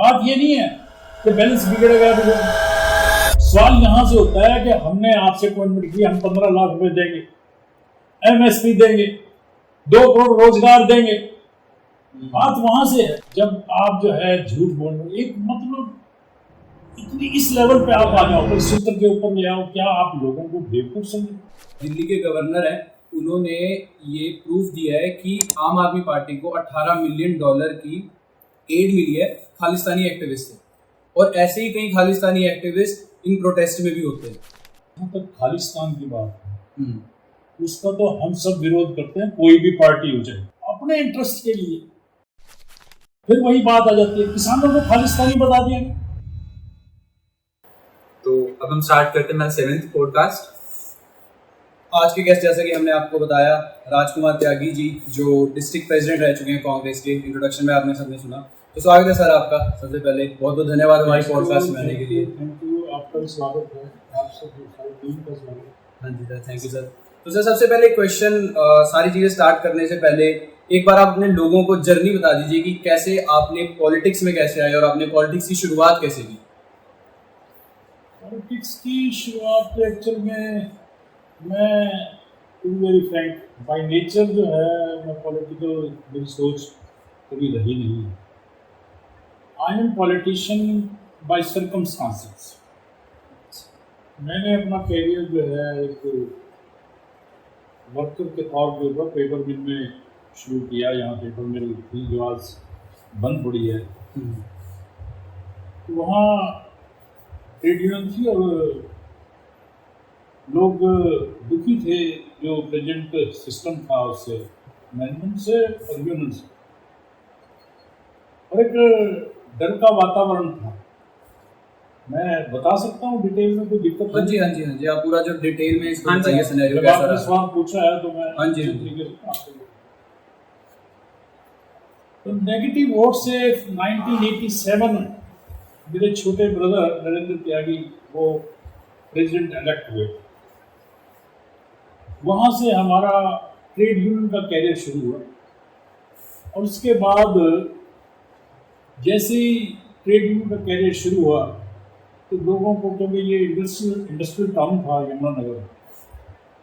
बात ये नहीं है कि बैलेंस बिगड़ेगा। सवाल यहाँ से होता है कि हमने आपसे अपॉइंटमेंट की, हम 15 लाख रुपए देंगे, एमएसपी देंगे, 2 करोड़ रोजगार देंगे। बात वहां से है जब आप जो है झूठ बोल रहे, एक मतलब इतनी इस लेवल पे आप आ जाओ, सूत्र के ऊपर ले आओ, क्या आप लोगों को बेवकूफ समझे? दिल्ली के गवर्नर हैं, उन्होंने ये प्रूफ दिया है कि आम आदमी पार्टी को $18 मिलियन की एड मिली है खालिस्तानी एक्टिविस्ट से, और ऐसे ही कई खालिस्तानी एक्टिविस्ट इन प्रोटेस्ट में भी होते हैं। जहाँ तक खालिस्तान की बात है, उसका तो हम सब विरोध करते हैं, कोई भी पार्टी हो जाए, अपने इंटरेस्ट के लिए। फिर वही बात आ जाती है, किसानों को खालिस्तानी बता दिया। तो अब हम स्टार्ट करते हैं मेरा 7th पॉडकास्ट। आज के गेस्ट, जैसा कि हमने आपको बताया, राजकुमार त्यागी जी, जो डिस्ट्रिक्ट प्रेसिडेंट रह चुके हैं कांग्रेस के। इंट्रोडक्शन में आपने सबने सुना, तो स्वागत है सर आपका। सबसे पहले बहुत बहुत धन्यवाद हमारी पॉडकास्ट में आने के लिए। थैंक यू, आपका भी स्वागत है, आप सब सारी टीम का स्वागत। हाँ जी सर, थैंक यू सर। तो सर सबसे पहले क्वेश्चन, सारी चीज़ें स्टार्ट करने से पहले एक बार आप अपने लोगों को जर्नी बता दीजिए कि कैसे आपने पॉलिटिक्स में कैसे आए और आपने पॉलिटिक्स की शुरुआत कैसे की। पॉलिटिक्स की शुरुआत तो एक्चुअल में मैं to very frank by nature जो है, मैं पॉलिटिकल मेरी सोच कभी रही नहीं है। I am politician by circumstances. मैंने अपना कैरियर जो है एक वर्कर के तौर के ऊपर पेपर मिल में शुरू किया। यहाँ पेपर मिल थी जो आज बंद पड़ी है, तो वहाँ ट्रेड यूनियन थी और लोग दुखी थे जो प्रेजेंट सिस्टम था उससे, मैनेजमेंट से और यूनियन से, और एक डर का वातावरण था। मैं बता सकता हूँ डिटेल में, कोई दिक्कत हाँ जी, हाँ जी, हाँ जी, आप पूरा जो डिटेल में इसको बताइए सिनेरियो कैसा रहा। आपने सवाल पूछा है तो मैं हाँ जी, तो नेगेटिव वोट से 1987 में मेरे छोटे ब्रदर नरेंद्र त्यागी वो प्रेसिडेंट इलेक्ट हुए। वहाँ से हमारा ट्रेड यूनियन का कैरियर शुरू हुआ, और उसके बाद जैसे ही ट्रेड यूनियन का कैरियर शुरू हुआ तो लोगों को, क्योंकि ये इंडस्ट्रियल टाउन था यमुनानगर,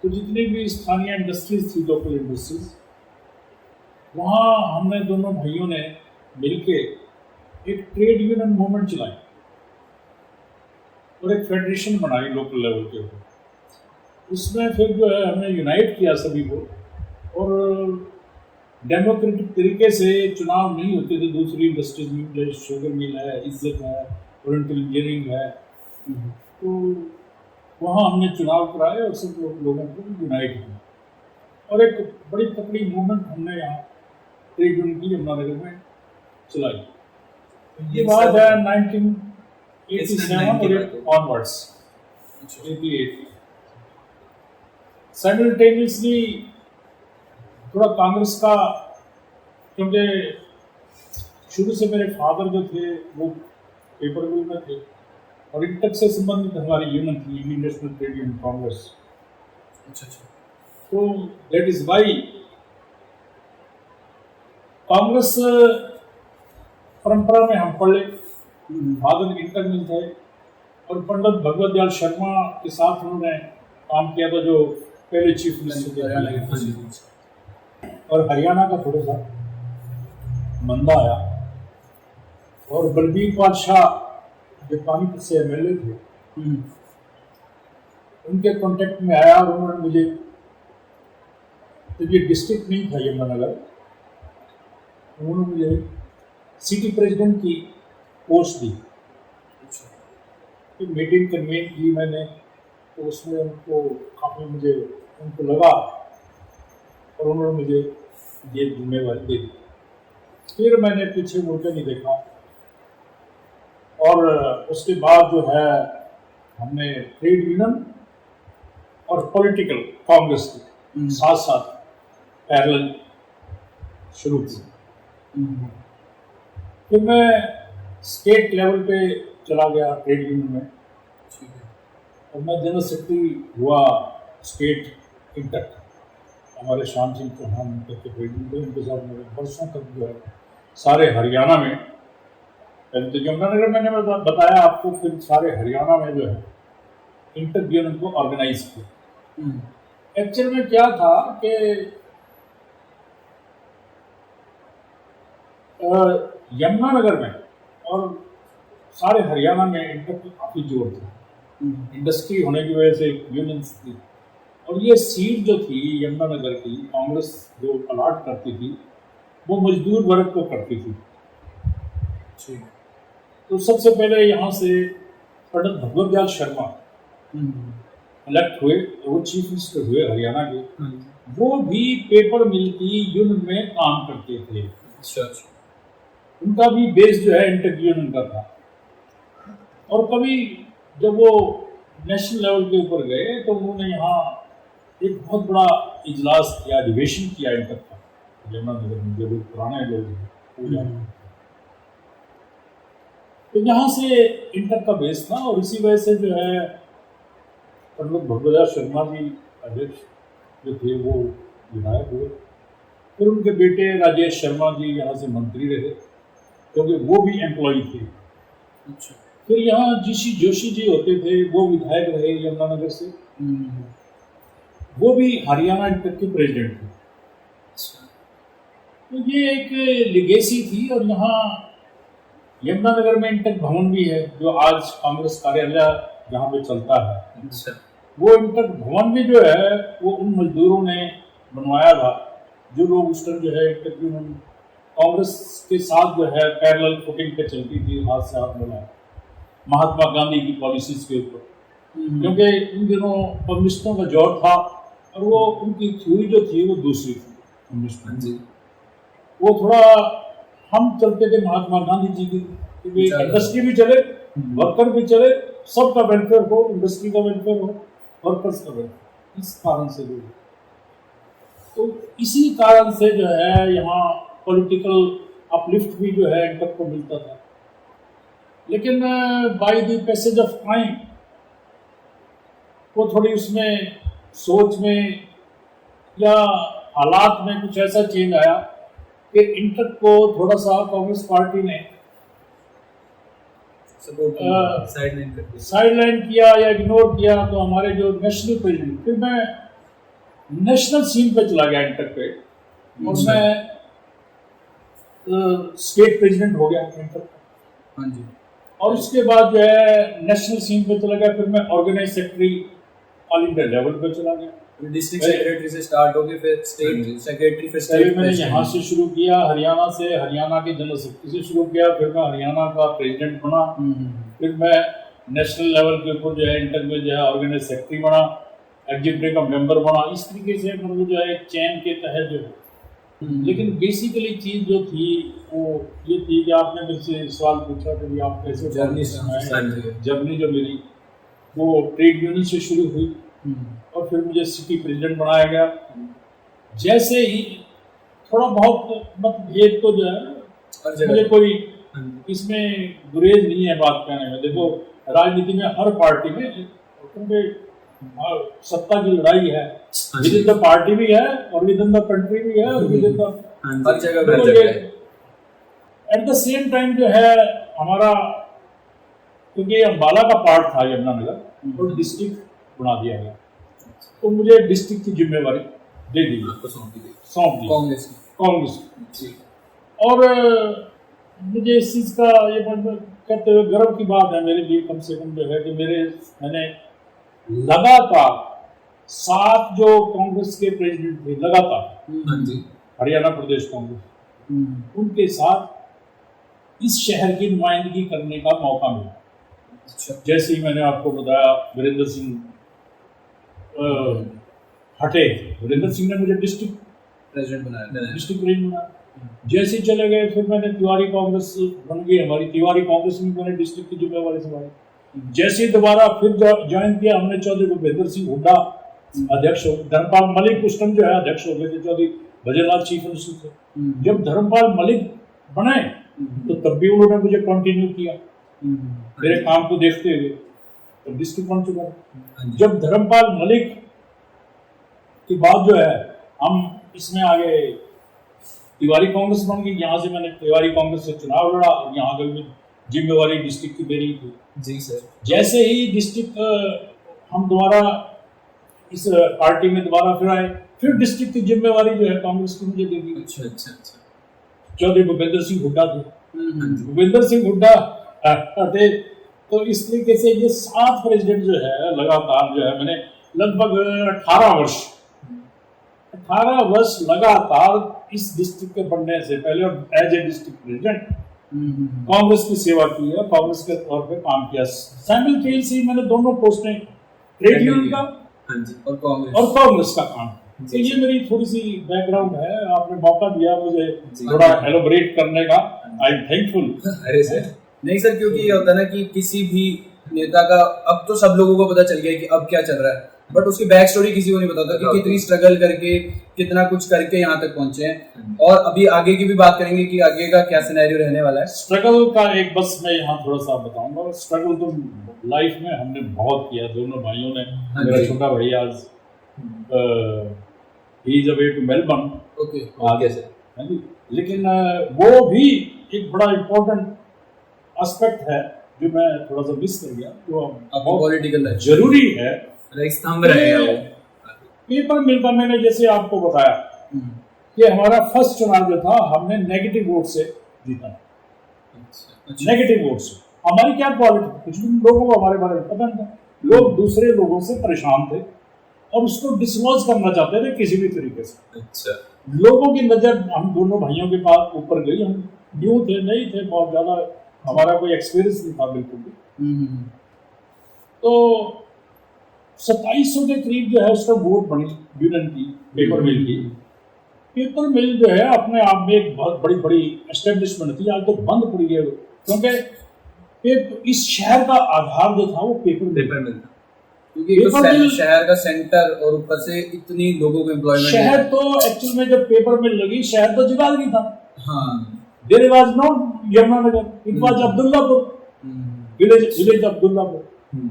तो जितनी भी स्थानीय इंडस्ट्रीज थी, लोकल इंडस्ट्रीज, वहाँ हमने दोनों भाइयों ने मिलके एक ट्रेड यूनियन मूवमेंट चलाई और एक फेडरेशन बनाई लोकल लेवल के ऊपर। उसमें फिर जो है हमने यूनाइट किया सभी को, और डेमोक्रेटिक तरीके से चुनाव नहीं होते थे दूसरी इंडस्ट्रीज में, जैसे शुगर मिल है, इज्जत है, ओरिएंटल इंजीनियरिंग है, तो वहाँ हमने चुनाव कराए और सब लोगों को यूनाइट किया, और एक बड़ी तकड़ी मूवमेंट हमने यहाँ ट्रेड यूनियन की यमुनानगर में चलाई। ये बात है 1987 ऑनवर्ड्स, 88। साइमल्टेनियसली थोड़ा कांग्रेस का, क्योंकि शुरू से मेरे फादर जो थे वो पेपर मिल में थे, और इंटक से संबंधित हमारी यूनियन थी, Indian national trade union Congress. अच्छा, तो दैट इज वाई कांग्रेस परंपरा में हम पढ़े। फादर इंटर मिल थे, और पंडित भगवत दयाल शर्मा के साथ उन्होंने काम किया था, जो पहले चीफ मिनिस्टर थे। और हरियाणा का थोड़ा सा मंदा आया, और बलबीर बादशाह जो पानीपत से एमएलए थे, उनके कांटेक्ट में आया, और उन्होंने मुझे, तो ये डिस्ट्रिक्ट नहीं था यमुनानगर, उन्होंने मुझे सिटी प्रेसिडेंट की पोस्ट दी। तो मीटिंग कन्वीन की मैंने, तो उसमें उनको काफ़ी मुझे उनको लगा, और उन्होंने मुझे ये जिम्मेवारी दे दी। फिर मैंने पीछे मुड़ के नहीं देखा, और उसके बाद जो है हमने ट्रेड यूनियन और पॉलिटिकल कांग्रेस के साथ साथ पैरेलल शुरू की। फिर मैं स्टेट लेवल पे चला गया ट्रेड यूनियन में, और मैं जनरल सेक्रेटरी हुआ स्टेट इंटक। हमारे श्याम सिंह चौहान करके ट्रेड यूनियन, उनके साथ मेरे वर्षों तक जो है सारे हरियाणा में पहले तो यमुनानगर मैंने बताया आपको, फिर सारे हरियाणा में जो है इंटर यूनियन को ऑर्गेनाइज किया। एक्चुअल में क्या था कि यमुनानगर में और सारे हरियाणा में इंटर की काफ़ी जोर था। इंडस्ट्री होने की वजह से यूनियंस थी, और ये सीट जो थी यमुनानगर की, कांग्रेस जो अलाट करती थी वो मजदूर वर्ग को करती थी। तो सबसे पहले यहाँ से पंडित भगवत दयाल शर्मा इलेक्ट हुए, वो चीफ मिनिस्टर हुए हरियाणा के। वो भी पेपर मिल की यूनियन में काम करते थे। अच्छा। उनका भी बेस जो है इंटर यूनियन का था। और कभी जब वो नेशनल लेवल के ऊपर गए तो उन्होंने यहाँ एक बहुत बड़ा इजलास किया, अधिवेशन किया इंटर का यमुनानगर में, जो पुराने लोग हैं। तो यहाँ से इंटर का बेस था, और इसी वजह से जो है पंडित भगवत दयाल शर्मा जी अध्यक्ष जो थे वो विधायक हुए। फिर उनके बेटे राजेश शर्मा जी यहाँ से मंत्री रहे, क्योंकि वो भी एम्प्लॉय थे। अच्छा। फिर यहाँ जीसी जोशी जी होते थे, वो विधायक रहे यमुनानगर से। वो भी हरियाणा इंटर के प्रेसिडेंट थे। तो ये एक लिगेसी थी। और यहाँ यमुनानगर में इंटर भवन भी है, जो आज कांग्रेस कार्यालय जहाँ पे चलता है। अच्छा। वो इंटर भवन भी जो है वो उन मजदूरों ने बनवाया था, जो लोग उस टाइम जो है इंटर यूनियन कांग्रेस के साथ जो है पैरेलल फुटिंग पे चलती थी, हाथ से हाथ मिलाया महात्मा गांधी की पॉलिसीज के ऊपर। क्योंकि इन दिनों कम्युनिस्टों का जोर था, और वो उनकी थ्योरी जो थी वो दूसरी थी कम्युनिस्टों की। वो थोड़ा हम चलते थे महात्मा गांधी जी की, इंडस्ट्री भी चले, वर्कर भी चले, सबका वेलफेयर हो, इंडस्ट्री का वेलफेयर हो, वर्कर्स का वेलफेयर। इस कारण से भी, तो इसी कारण से जो है यहाँ पॉलिटिकल अपलिफ्ट भी जो है इंटर को मिलता था। लेकिन by the passage of time वो थोड़ी उसमें सोच में या हालात में कुछ ऐसा चेंज आया कि इंटर को थोड़ा सा कांग्रेस पार्टी ने साइडलाइन किया या इग्नोर किया। तो हमारे जो नेशनल प्रेसिडेंट, फिर मैं नेशनल सीन पे चला गया इंटर पे, और मैं स्टेट प्रेसिडेंट हो गया इंटर का। हाँ जी। और उसके बाद जो है नेशनल सीन पे चला गया, फिर मैं organise secretary all India level पे चला गया। डिस्ट्रिक्ट सेक्रेटरी से स्टार्ट होके फिर स्टेट सेक्रेटरी, फिर स्टेट मैंने यहाँ से शुरू किया, हरियाणा से, हरियाणा के जनरल सेक्रेटरी से शुरू किया, फिर मैं हरियाणा का प्रेसिडेंट बना। फिर मैं नेशनल लेवल के ऊपर जो है इंटर में जो है ऑर्गेनाइज सेक्रेटरी बना, एग्जीक्यूटिव का मेंबर बना। इस तरीके से मतलब जो है चैन के तहत जो है। लेकिन बेसिकली चीज़ जो थी वो ये थी कि आपने मुझसे सवाल पूछा कि आप कैसे जर्नी जो मेरी वो ट्रेड यूनियन से शुरू हुई, और फिर मुझे सिटी प्रेसिडेंट बनाया गया। जैसे ही थोड़ा बहुत मतभेद तो जो है, मुझे कोई इसमें गुरेज नहीं है बात कहने में। देखो राजनीति में हर पार्टी में क्योंकि सत्ता की लड़ाई है, विद इन द पार्टी भी है और विद इन द कंट्री भी है, और विद इन द हर जगह। एट द सेम टाइम जो है हमारा, क्योंकि अम्बाला का पार्ट था यमुनानगर, और डिस्ट्रिक्ट बना दिया गया, तो मुझे डिस्ट्रिक्ट की जिम्मेवारी दे दी, सौंप दी कांग्रेस की। और मुझे इस चीज़ का ये कहते हुए गर्व की बात है मेरे लिए, कम से कम जो है कि मैंने लगातार 7 जो कांग्रेस के प्रेसिडेंट थे लगातार हरियाणा प्रदेश कांग्रेस, उनके साथ इस शहर की नुमाइंदगी करने का मौका मिला। जैसे ही मैंने आपको बताया वीरेंद्र सिंह हटे, वीरेंद्र सिंह ने मुझे डिस्ट्रिक्ट प्रेसिडेंट बनाया। जैसे ही चले गए फिर मैंने तिवारी कांग्रेस बन गई हमारी, तिवारी कांग्रेस में मैंने डिस्ट्रिक्ट की जिम्मेवारी संभाली। जैसे ही दोबारा फिर ज्वाइन किया हमने, चौधरी भूपेंद्र सिंह हुड्डा अध्यक्ष हो, धर्मपाल मलिक उस टाइम जो है अध्यक्ष हो गए थे, चौधरी भजनलाल चीफ मिनिस्टर थे। जब धर्मपाल मलिक बने तो तब भी उन्होंने मुझे कंटिन्यू किया मेरे काम को देखते हुए, तो डिस्ट्रिक्ट बन चुका था। जब धर्मपाल मलिक के बाद जो है हम इसमें आगे तिवारी कांग्रेस बन गई। यहाँ से मैंने तिवारी कांग्रेस से चुनाव लड़ा, और यहाँ का भी जिम्मेवारी डिस्ट्रिक्ट की मेरी थी। जी सर। जैसे ही डिस्ट्रिक्ट हम दोबारा इस पार्टी में दोबारा फिर आए, फिर डिस्ट्रिक्ट की जिम्मेवारी जो है कांग्रेस की मुझे दे दी। अच्छा अच्छा अच्छा। चौधरी भूपेंद्र सिंह हुड्डा थे, हम्म। भूपेंद्र सिंह हुड्डा थे। तो इस तरीके से ये 7 प्रेसिडेंट जो है लगातार जो है मैंने लगभग 18 वर्ष लगातार इस डिस्ट्रिक्ट के बनने से पहले और as a district president Congress की सेवा की है, कांग्रेस के तौर पे काम किया। साइमल्टेनियसली मैंने दोनों पोस्टें, ट्रेड यूनियन का और कांग्रेस का काम। तो ये मेरी थोड़ी सी बैकग्राउंड है, आपने मौका दिया मुझे थोड़ा एलोबरेट करने का, आई एम थैंकफुल। अरे सर नहीं सर, क्योंकि ये होता है ना कि किसी भी नेता का अब तो सब लोगों को पता चल गया कि अब क्या चल रहा है, बट उसकी बैक स्टोरी किसी को नहीं पता था कि कितनी स्ट्रगल करके कितना कुछ करके यहाँ तक पहुंचे हैं। और अभी आगे की भी बात करेंगे कि आगे का क्या सिनेरियो रहने वाला है। स्ट्रगल का एक बस मैं यहाँ थोड़ा सा बताऊंगा। स्ट्रगल तो लाइफ में हमने बहुत किया, दोनों भाइयों ने। मेरा छोटा भाई आज ही is away to Melbourne, okay आगे से है जी। लेकिन वो भी एक बड़ा इम्पोर्टेंट एस्पेक्ट है जो मैं थोड़ा सा मिस कर गया, जो आपको पॉलिटिकल जरूरी है, स्तंभ रहेगा वो। पेपर मिल का मैंने जैसे आपको बताया कि हमारा फर्स्ट चुनाव जो था हमने नेगेटिव वोट से जीता। नेगेटिव वोट से हमारी क्या क्वालिटी, कुछ भी लोगों को हमारे बारे में पता नहीं था। लोग दूसरे लोगों से परेशान थे और उसको डिसलॉज करना चाहते थे किसी भी तरीके से। अच्छा। लोगों की नजर हम दोनों भाइयों के पास ऊपर गई। हम न्यू थे, नहीं थे, बहुत ज्यादा हमारा कोई एक्सपीरियंस नहीं था बिल्कुल भी। तो 2700 के करीब जो है उसका वोट बनी यूनियन की, पेपर मिल की। पेपर मिल जो है अपने आप में एक बहुत बड़ी बड़ी एस्टेब्लिशमेंट थी। आज तो बंद पड़ी है, क्योंकि इस शहर का आधार जो था वो पेपर मिल था। क्योंकि तो शहर का सेंटर और ऊपर से इतनी लोगों को एम्प्लॉयमेंट। शहर तो एक्चुअल में जब पेपर मिल लगी, शहर तो जगाधरी था। हाँ। There was not Yamunanagar, it was Abdullapur, village Abdullapur.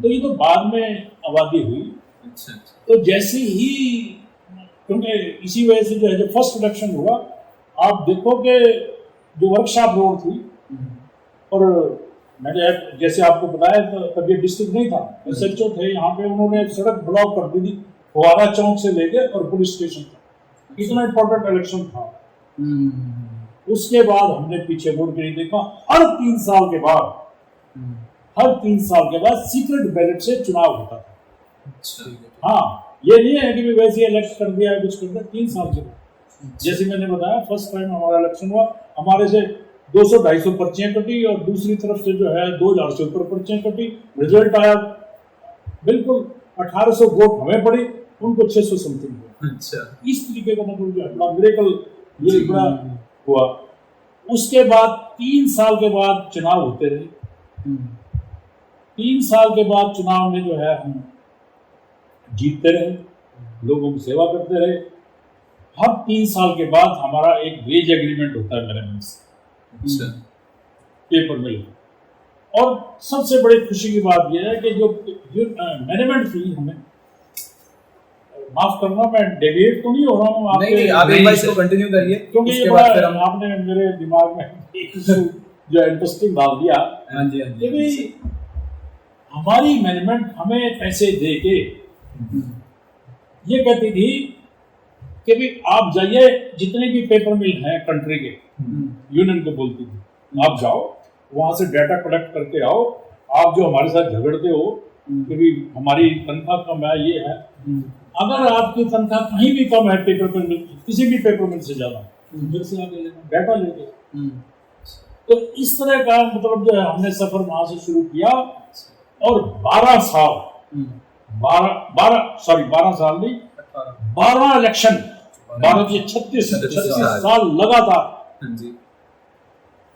तो ये तो बाद में आबादी हुई। अच्छा। तो जैसे ही, क्योंकि इसी वजह से जो है, जब फर्स्ट इलेक्शन हुआ, आप देखो कि जो वर्कशॉप रोड थी, और मैंने जैसे आपको बताया तब ये डिस्ट्रिक्ट नहीं था, SHO थे यहाँ पे, उन्होंने सड़क ब्लॉक कर दी थी फुवारा चौक से लेके और पुलिस स्टेशन तक। इतना इम्पोर्टेंट इलेक्शन था। उसके बाद हमने पीछे मुड़ के नहीं देखा। हर 3 साल के बाद सीक्रेट बैलेट से चुनाव होता था। अच्छा। हाँ, ये नहीं है कि वैसे इलेक्ट कर दिया कुछ कर दिया। 3 साल के बाद, जैसे मैंने बताया, फर्स्ट टाइम हमारा इलेक्शन हुआ, हमारे से 200-250 पर्चियां कटी और दूसरी तरफ से जो है 2000 से ऊपर पर्चियां कटी। रिजल्ट आया बिल्कुल 1800 वोट हमें पड़े, उनको 600 समथिंग। अच्छा। इस तरीके का मतलब जो है बड़ा मिरेकल ये बड़ा हुआ। उसके बाद 3 साल के बाद चुनाव होते रहे। 3 साल के बाद चुनाव में जो है हम जीतते रहे, लोगों की सेवा करते रहे। हर 3 साल के बाद हमारा एक वेज एग्रीमेंट होता है मेरे मन से। अच्छा। पेपर मिल। और सबसे बड़ी खुशी की बात यह है कि जो मैनेजमेंट थी, हमें माफ करना, मैं डेविएट तो नहीं हो रहा हूँ आपके, नहीं, आप एक बार इसको कंटिन्यू करिए, क्योंकि ये बड़ा आपने मेरे दिमाग में एक जो इंटरेस्टिंग डाल दिया। हाँ जी, हाँ जी। हमारी मैनेजमेंट हमें पैसे दे के ये कहती थी कि भी आप जाइए, जितने भी पेपर मिल हैं कंट्री के, यूनियन को बोलती थी, आप जाओ वहां से डाटा कलेक्ट करके आओ। आप जो हमारे साथ झगड़ते हो कि भी हमारी तनख्वाह कम है, ये है, अगर आपकी तनख्वाह कहीं भी कम है पेपर मिल, किसी भी पेपर मिल से ज्यादा, मेरे से आगे लेना, डाटा लेके। तो इस तरह का मतलब जो है हमने सफर वहां से शुरू किया। और 12 साल 12 इलेक्शन, 36 साल लगातार।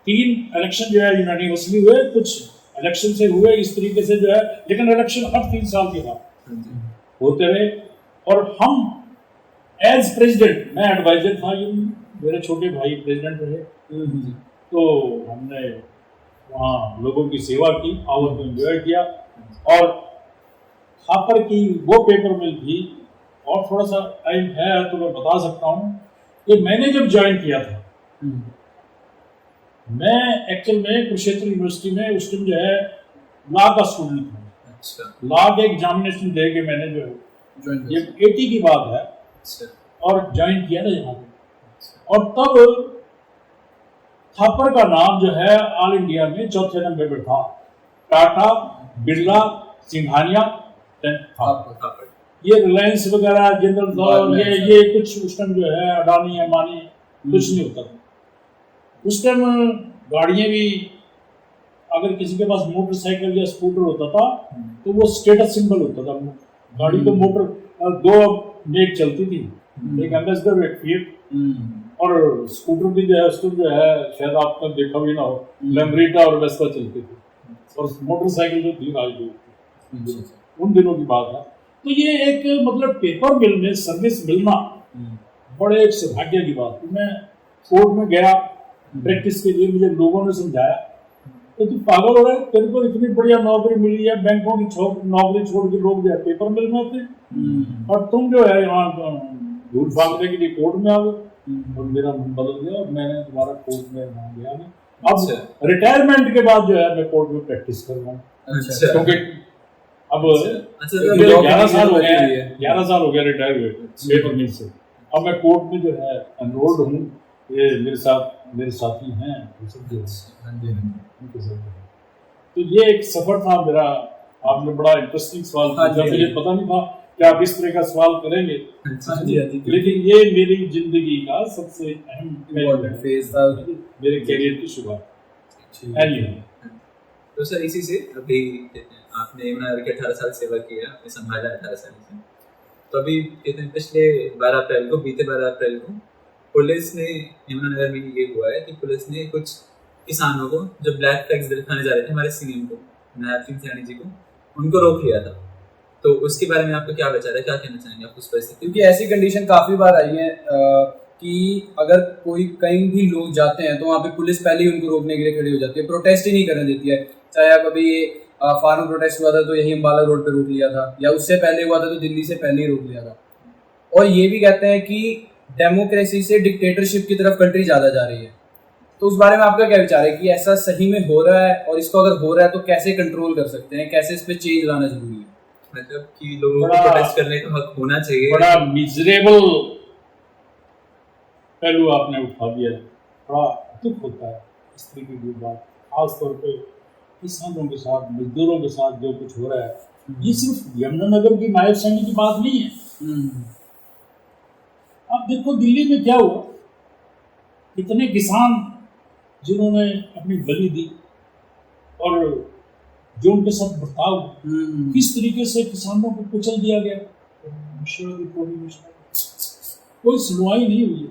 3 इलेक्शन जो है यूनानिमसली हुए, कुछ इलेक्शन से हुए इस तरीके से जो है, लेकिन इलेक्शन हर 3 साल के बाद होते रहे। और हम एज प्रेसिडेंट, मैं एडवाइजर था, मेरे छोटे भाई प्रेसिडेंट रहे। तो हमने वहाँ लोगों की सेवा की, पावर को एंजॉय किया। और खापर की वो पेपर मिल थी, और थोड़ा सा टाइम है तो मैं बता सकता हूँ कि मैंने जब ज्वाइन किया था मैं एक्चुअल में कुरुक्षेत्र यूनिवर्सिटी में उस टाइम जो है लॉ का स्टूडेंट था। अच्छा, लॉ के एग्जामिनेशन दे के मैंने जो है ज्वाइन ये 80 की बात है अच्छा, और ज्वाइन किया था यहाँ पे। और तब थापर का नाम जो है ऑल इंडिया में चौथे नंबर पर था। टाटा, बिरला, सिंघानिया, then थापर। थापर। ये रिलायंस वगैरह, जनरल बाद दौर, में ये कुछ उस टाइम जो है अडानी अंबानी कुछ नहीं होता था। उस टाइम गाड़ियाँ भी अगर किसी के पास मोटरसाइकिल या स्कूटर होता था तो वो स्टेटस सिंबल होता था। गाड़ी तो मोटर दो मेक चलती थी, एक एम्बेसडर एक फिएट, और स्कूटर भी जो है उसको जो है शायद आपने देखा भी ना हो, लैम्ब्रेटा और वेस्पा चलती थी, और मोटरसाइकिल जो थी राजदूत, उन दिनों की बात है। तो ये एक मतलब पेपर मिल में सर्विस मिलना बड़े एक सौभाग्य की बात थी। मैं कोर्ट में गया प्रैक्टिस के लिए, मुझे लोगों ने समझाया तो तू पागल हो रहा है, तेरे को इतनी बढ़िया नौकरी मिली है, बैंकों की नौकरी छोड़ के लोग जो है पेपर मिल में होते, और तुम जो है यहाँ धूल भागने के लिए कोर्ट में आ गए। और मेरा मन बदल गया और मैंने दोबारा कोर्ट में वहाँ गया नहीं। अब रिटायरमेंट के बाद जो है मैं कोर्ट में प्रैक्टिस कर रहा हूँ, अच्छा, क्योंकि अब अच्छा, मुझे 11 साल हो गया, 11 साल हो गया रिटायर हुए पेपर मिल से। अब मैं कोर्ट में जो है एनरोल्ड हूँ। ये मेरे साथी हैं, ये सब जो है उनके साथ है। तो ये एक सफर था मेरा। आपने बड़ा इंटरेस्टिंग सवाल पूछा, मुझे पता नहीं था कि आप इस तरह का सवाल करेंगे, लेकिन ये मेरी जिंदगी का सबसे अहम फेज था, मेरे करियर की शुरुआत। तो सर इसी से अभी आपने यमुनानगर के 18 साल सेवा किया, आपने संभाला 18 साल से। तो अभी कहते हैं पिछले 12 अप्रैल को, बीते 12 अप्रैल को पुलिस ने यमुनानगर में ये हुआ है कि पुलिस ने कुछ किसानों को जो ब्लैक टैक्स दिखाने जा रहे थे हमारे सीएम को, नायब सिंह सैनी जी को, उनको रोक लिया था। तो उसके बारे में आपका क्या विचार है, क्या कहना चाहेंगे आप उस परिस्थिति? क्योंकि ऐसी कंडीशन काफ़ी बार आई है कि अगर कोई कहीं भी लोग जाते हैं तो वहाँ पे पुलिस पहले ही उनको रोकने के लिए खड़ी हो जाती है, प्रोटेस्ट ही नहीं करने देती है। चाहे आप अभी फार्म प्रोटेस्ट हुआ था तो यही अम्बाला रोड पे रोक लिया था, या उससे पहले हुआ था तो दिल्ली से पहले ही रोक लिया था। और ये भी कहते हैं कि डेमोक्रेसी से डिक्टेटरशिप की तरफ कंट्री ज़्यादा जा रही है। तो उस बारे में आपका क्या विचार है कि ऐसा सही में हो रहा है, और इसको अगर हो रहा है तो कैसे कंट्रोल कर सकते हैं, कैसे इस पर चेंज लाना जरूरी है? मतलब कि लोगों को प्रोटेस्ट करने का हक होना चाहिए। बड़ा मिजरेबल पहलू आपने उठा दिया है। बड़ा दुख होता है इस तरीके की बात, खासतौर पे किसानों के साथ, मजदूरों के साथ जो कुछ हो रहा है। ये सिर्फ यमुनानगर की नायब सैनी की बात नहीं है। आप देखो दिल्ली में क्या हुआ, कितने किसान जिन्होंने अपनी बलि दी, और जो उनके साथ बर्ताव किस तरीके से किसानों को कुचल दिया गया, कोई सुनवाई नहीं हुई।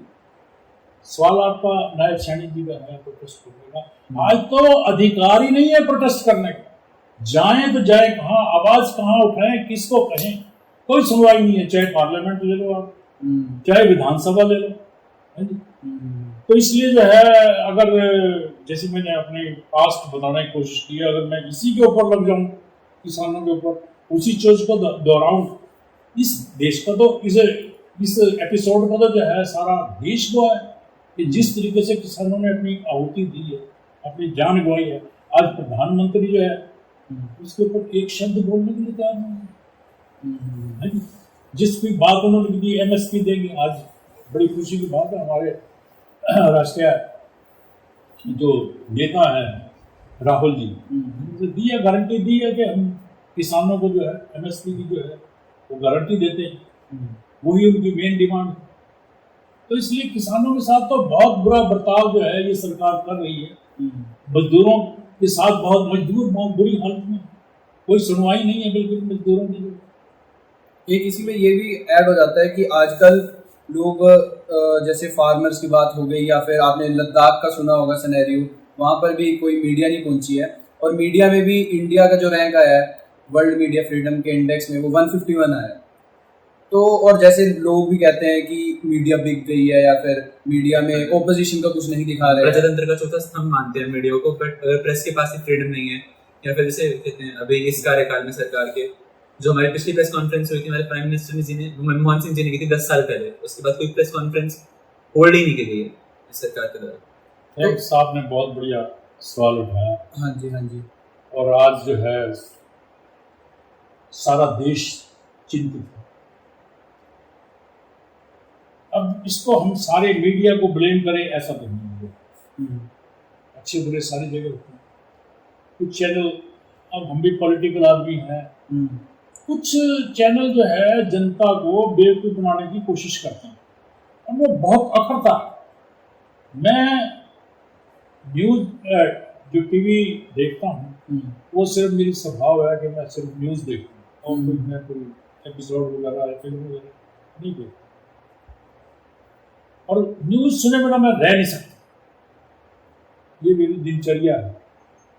सवाल आपका नायब सैनी जी का है प्रोटेस्ट करने का, आज तो अधिकार ही नहीं है प्रोटेस्ट करने का। जाएं तो जाए कहाँ, आवाज कहाँ उठाएं, किसको कहें, कोई सुनवाई नहीं है। चाहे पार्लियामेंट ले लो आप, चाहे विधानसभा ले लो, है जी। तो इसलिए जो है, अगर जैसे मैंने अपने पास्ट बताने की कोशिश की, अगर मैं इसी के ऊपर लग जाऊं, किसानों के ऊपर उसी चीज को दोहराऊं, इस देश का तो इस एपिसोड का तो जो है सारा देश हुआ है कि जिस तरीके से किसानों ने अपनी आहुति दी है, अपनी जान गंवाई है। आज प्रधानमंत्री जो है उसके ऊपर एक शब्द बोलने के लिए तैयार नहीं है। जिस कोई बात उन्होंने की एमएसपी देंगे, आज बड़ी खुशी की बात है, हमारे राष्ट्रीय जो नेता है राहुल जी ने दी है, गारंटी दी है कि हम किसानों को जो है एमएसपी की जो है वो गारंटी देते हैं, वही उनकी मेन डिमांड है। तो इसलिए किसानों के साथ तो बहुत बुरा बर्ताव जो है ये सरकार कर रही है। मजदूरों के साथ मजदूर बहुत बुरी हालत में, कोई सुनवाई नहीं है बिल्कुल मजदूरों की। एक इसी में ये भी ऐड हो जाता है कि आजकल लोग जैसे फार्मर्स की बात हो गई, या फिर आपने लद्दाख का सुना होगा सिनेरियो, वहाँ पर भी कोई मीडिया नहीं पहुँची है। और मीडिया में भी इंडिया का जो रैंक आया है वर्ल्ड मीडिया फ्रीडम के इंडेक्स में, वो 151 आया है। तो और जैसे लोग भी कहते हैं कि मीडिया बिक गई है, या फिर मीडिया में ओपोजिशन का कुछ नहीं दिखा रहे हैं। प्रजातंत्र का चौथा स्तंभ मानते हैं मीडिया को, बट अगर प्रेस के पास फ्रीडम नहीं है, या फिर जैसे कहते हैं अभी इस कार्यकाल में सरकार के जो हमारी पिछली प्रेस कॉन्फ्रेंस हुई थी हमारे प्राइम मिनिस्टर जी ने, मनमोहन सिंह जी ने की थी 10 साल पहले, उसके बाद कोई प्रेस कॉन्फ्रेंस होल्ड ही नहीं की गई है इस सरकार के द्वारा। एक साहब ने बहुत बढ़िया सवाल उठाया, हाँ जी, हाँ जी। और आज जो है सारा देश चिंतित है। अब इसको हम सारे मीडिया को ब्लेम करें ऐसा तो नहीं है, अच्छे बुरे सारी जगह होते हैं। कुछ चैनल, अब हम भी पॉलिटिकल आदमी हैं, कुछ चैनल जो है जनता को बेवकूफ़ बनाने की कोशिश करते हैं, और वो बहुत अखरता है। मैं न्यूज़ जो टीवी देखता हूँ वो सिर्फ मेरी स्वभाव है कि मैं सिर्फ न्यूज़ देखता हूँ, और कोई मैं कोई एपिसोड वगैरह या फिल्म वगैरह नहीं देखता। और न्यूज़ सुने बिना मैं रह नहीं सकता, ये मेरी दिनचर्या है।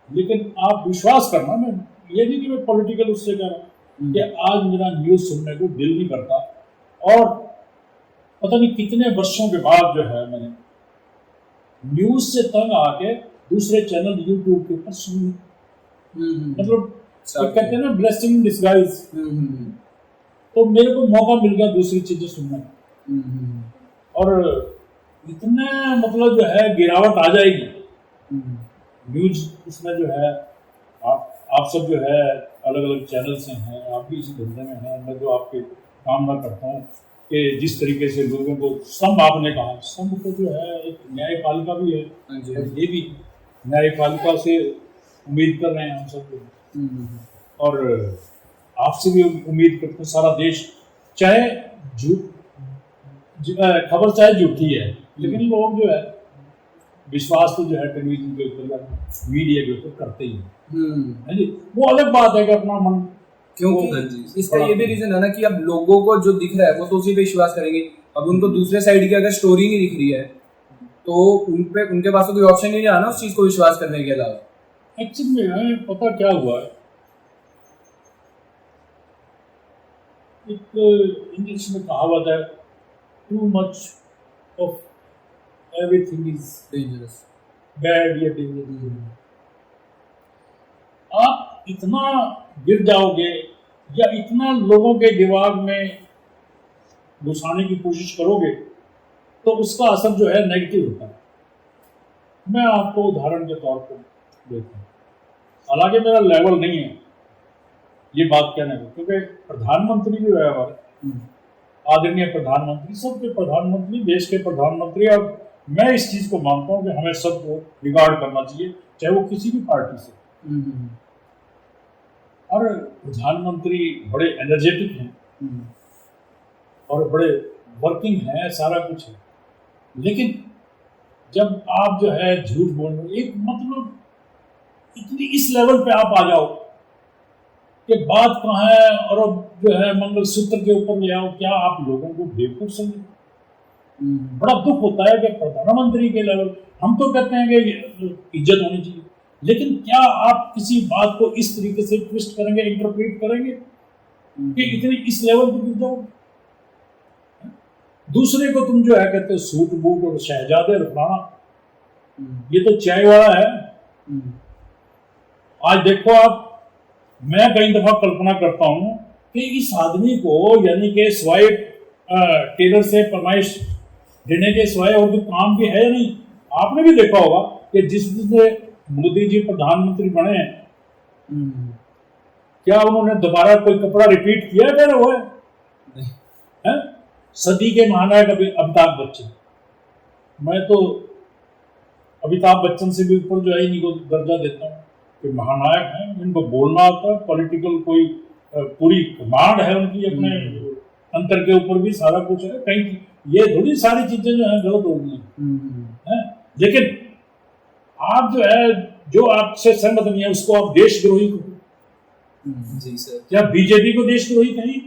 लेकिन आप विश्वास करना, मैं ये नहीं कि मैं पॉलिटिकल उससे कह रहा हूँ कि आज मेरा न्यूज़ सुनने को दिल नहीं करता, और पता नहीं कितने वर्षों के बाद जो है मैंने न्यूज़ से तंग आके दूसरे चैनल यूट्यूब के ऊपर सुने। मतलब ये कहते हैं ना ब्लेसिंग इन डिस्गाइज, तो मेरे को मौका मिल गया दूसरी चीजें सुनने का, और इतना मतलब जो है गिरावट आ जाएगी न्यूज उसमें जो है। आप सब जो है अलग अलग चैनल से हैं, आप भी इसी धंधे में हैं, मैं जो आपके काम ना करता हूँ कि जिस तरीके से लोगों को स्तंभ, आपने कहा स्तंभ तो जो है एक न्यायपालिका भी है, और ये भी न्यायपालिका से उम्मीद कर रहे हैं हम सब लोग, और आपसे भी उम्मीद करते हैं सारा देश। चाहे खबर चाहे झूठी है, लेकिन लोग जो है विश्वास तो जो है टेलीविजन के ऊपर या मीडिया के ऊपर करते ही है जी। वो अलग बात है कि अपना मन, क्योंकि इसका ये भी रीजन है ना कि अब लोगों को जो दिख रहा है वो तो उसी पे विश्वास करेंगे। अब उनको दूसरे साइड की अगर स्टोरी नहीं दिख रही है तो उनके पास तो कोई ऑप्शन नहीं रहा ना उस चीज को विश्वास करने के अलावा। एक्चुअली में पता क्या हुआ है, एक इंग्लिश में कहावत है, too much of everything is dangerous, bad या डेंजरस। आप इतना गिर जाओगे या इतना लोगों के दिमाग में घुसाने की कोशिश करोगे तो उसका असर जो है नेगेटिव होता है। मैं आपको उदाहरण के तौर पर देता हूँ, हालांकि मेरा लेवल नहीं है ये बात कहने को, क्योंकि प्रधानमंत्री जो है हमारे आदरणीय प्रधानमंत्री, सबके प्रधानमंत्री, देश के प्रधानमंत्री, और मैं इस चीज़ को मानता हूँ कि हमें सबको रिगार्ड करना चाहिए, चाहे वो किसी भी पार्टी से। और प्रधानमंत्री बड़े एनर्जेटिक हैं और बड़े वर्किंग हैं, सारा कुछ है, लेकिन जब आप जो है झूठ बोल रहे, एक मतलब इतनी इस लेवल पे आप आ जाओ कि बात कहाँ है, और अब जो है मंगलसूत्र के ऊपर ले आओ, क्या आप लोगों को बेवकूफ समझे? बड़ा दुख होता है कि प्रधानमंत्री के लेवल, हम तो कहते हैं कि इज्जत होनी चाहिए, लेकिन क्या आप किसी बात को इस तरीके से ट्विस्ट करेंगे, इंटरप्रेट करेंगे कि इतनी इस लेवल पे गिर जाओ? दूसरे को तुम जो है कहते हो सूट बूट और शहजादे और फलाना, ये तो चाय वाला है। आज देखो आप, मैं कई दफा कल्पना करता हूं कि इस आदमी को यानी कि सिवाय टेलर से फरमाइश देने के सिवाय और कोई काम भी है या नहीं। आपने भी देखा होगा कि जिस दिन से मोदी जी प्रधानमंत्री बने हैं, क्या उन्होंने दोबारा कोई कपड़ा रिपीट किया क्या हुआ है? सदी के महानायक अमिताभ बच्चन, मैं तो अमिताभ बच्चन से भी ऊपर जो है इनको दर्जा देता हूँ कि महानायक हैं, इनको बोलना आता है, पॉलिटिकल कोई पूरी कमांड है उनकी, अपने अंतर के ऊपर भी सारा कुछ है। कहीं ये थोड़ी सारी चीजें जो है गलत हो गई हैं, लेकिन आप जो है जो आपसे सहमत नहीं है उसको आप देशद्रोही को। जी सर, क्या बीजेपी को देशद्रोही कहीं?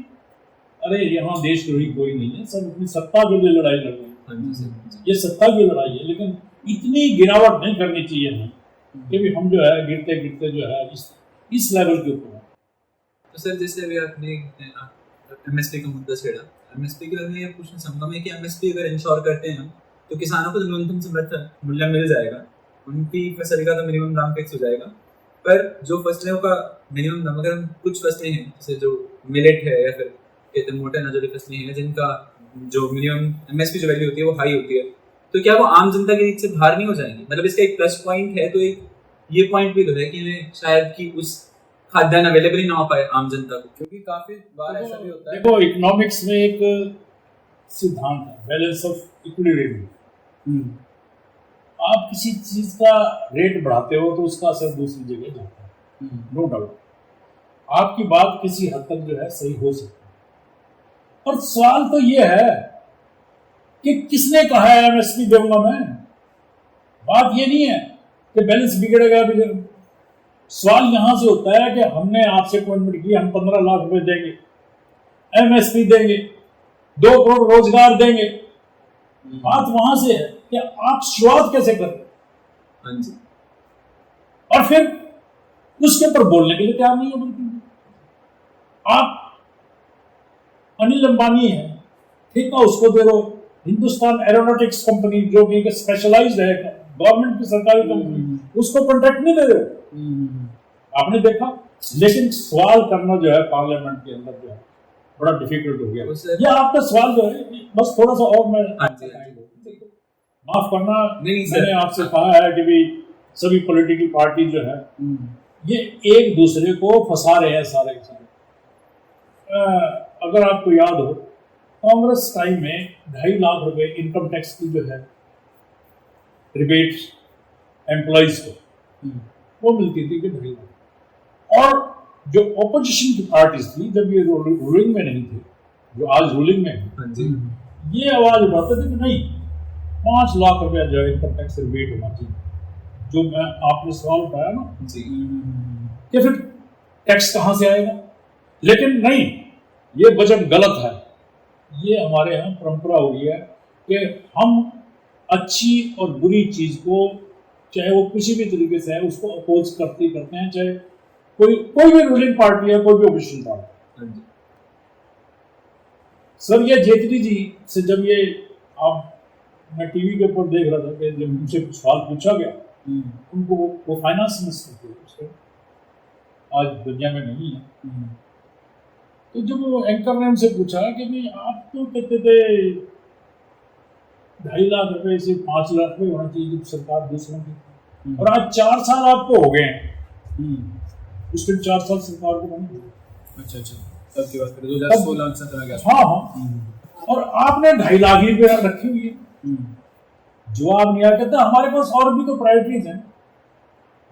अरे यहाँ देशद्रोही कोई नहीं है, सब अपनी सत्ता के लिए लड़ाई लड़ रहे हैं। ये सत्ता की लड़ाई है, लेकिन इतनी गिरावट नहीं करनी चाहिए हमें कि भी हम जो है गिरते गिरते जो है इस लेवल के ऊपर। तो सर जैसे अभी आपने एमएसपी का मुद्दा छेड़ा, एमएसपी के बारे में ये पूछना चाहूँगा मैं कि एमएसपी अगर इंश्योर करते हैं हम तो किसानों को न्यूनतम समर्थन मूल्य मिल जाएगा, उनकी फसल का तो मिनिमम दाम फिक्स हो जाएगा, पर जो फसलों का मिनिमम दाम, अगर हम कुछ फसलें हैं जैसे जो मिलेट है या फिर कहते हैं मोटे अनाज वाली फसलें हैं जिनका जो मिनिमम एमएसपी जो वैल्यू होती है वो हाई होती है, तो क्या वो आम जनता की रीच से बाहर नहीं हो जाएंगे? मतलब इसका एक प्लस पॉइंट है, तो एक ये पॉइंट भी तो है कि शायद कि उस खाद्यान्न अवेलेबल ही ना हो पाए आम जनता को, क्योंकि काफी बार ऐसा भी होता है। देखो, इकोनॉमिक्स में एक सिद्धांत है, बैलेंस ऑफ इक्विलिब्रियम। आप किसी चीज का रेट बढ़ाते हो तो उसका असर दूसरी जगह जाता है, नो डाउट। आपकी बात किसी हद तक जो है सही हो सकती है, और सवाल तो ये है कि किसने कहा है एमएसपी दूंगा मैं। बात ये नहीं है कि बैलेंस बिगड़ेगा। सवाल यहां से होता है कि हमने आपसे अपॉइंटमेंट की, हम 15 लाख रुपए देंगे, एमएसपी देंगे, 2 करोड़ रोजगार देंगे। बात वहां से है कि आप शुरुआत कैसे कर रहे, हाँ जी, और फिर उसके ऊपर बोलने के लिए तैयार नहीं हो बिल्कुल। आप अनिल अंबानी है, ठीक है, उसको दे दो हिंदुस्तान एरोनॉटिक्स कंपनी, जो कि एक स्पेशलाइज्ड है, गवर्नमेंट की सरकारी कंपनी, उसको कॉन्ट्रैक्ट नहीं दे रहे। आपने देखा। लेकिन सवाल करना जो है पार्लियामेंट के अंदर जो है बड़ा डिफिकल्ट हो गया। ये आपका सवाल जो है, बस थोड़ा सा और मैं माफ करना, मैंने आपसे कहा है कि भी सभी पॉलिटिकल पार्टी जो है ये एक दूसरे को फंसा रहे हैं सारे के सारे। अगर आपको याद हो, कांग्रेस टाइम में 2.5 लाख रुपए इनकम टैक्स की जो है रिबेट एम्प्लॉइज को वो मिलती थी कि 2.5 लाख। और जो ऑपोजिशन की पार्टीज थी, जब ये रूलिंग में नहीं थे, जो आज रूलिंग में है, ये आवाज उठाते थे कि नहीं, 5 लाख रुपया जो है इनकम टैक्स रिबेट होना चाहिए। जो मैं आपने सवाल उठाया ना कि फिर टैक्स कहां से आएगा, लेकिन नहीं, ये बजट गलत है। ये हमारे यहाँ परंपरा हो गई है कि हम अच्छी और बुरी चीज को, चाहे वो किसी भी तरीके से है, उसको अपोज करते ही करते हैं, चाहे कोई भी रूलिंग पार्टी है, कोई भी ऑपोजिशन पार्टी। सर, ये जेटली जी से जब ये मैं टीवी के ऊपर देख रहा था कि जब उनसे सवाल पूछा गया, उनको वो फाइनेंस मिनिस्टर थे, आज दुनिया में नहीं है। तो जब वो एंकर ने उनसे पूछा कि भाई आप तो कहते थे 2.5 लाख रुपए से 5 लाख रुपए होना चाहिए जब सरकार दूसरों की, और आज 4 साल आपको हो गए हैं। उसके 4 साल सरकार को बने। अच्छा, तब की बात करें 2016-17 के आसपास। हाँ, और आपने 2.5 लाख ही रुपये रखी हुई है। जवाब नहीं आ, कहता हमारे पास और भी तो प्रायोरिटीज हैं।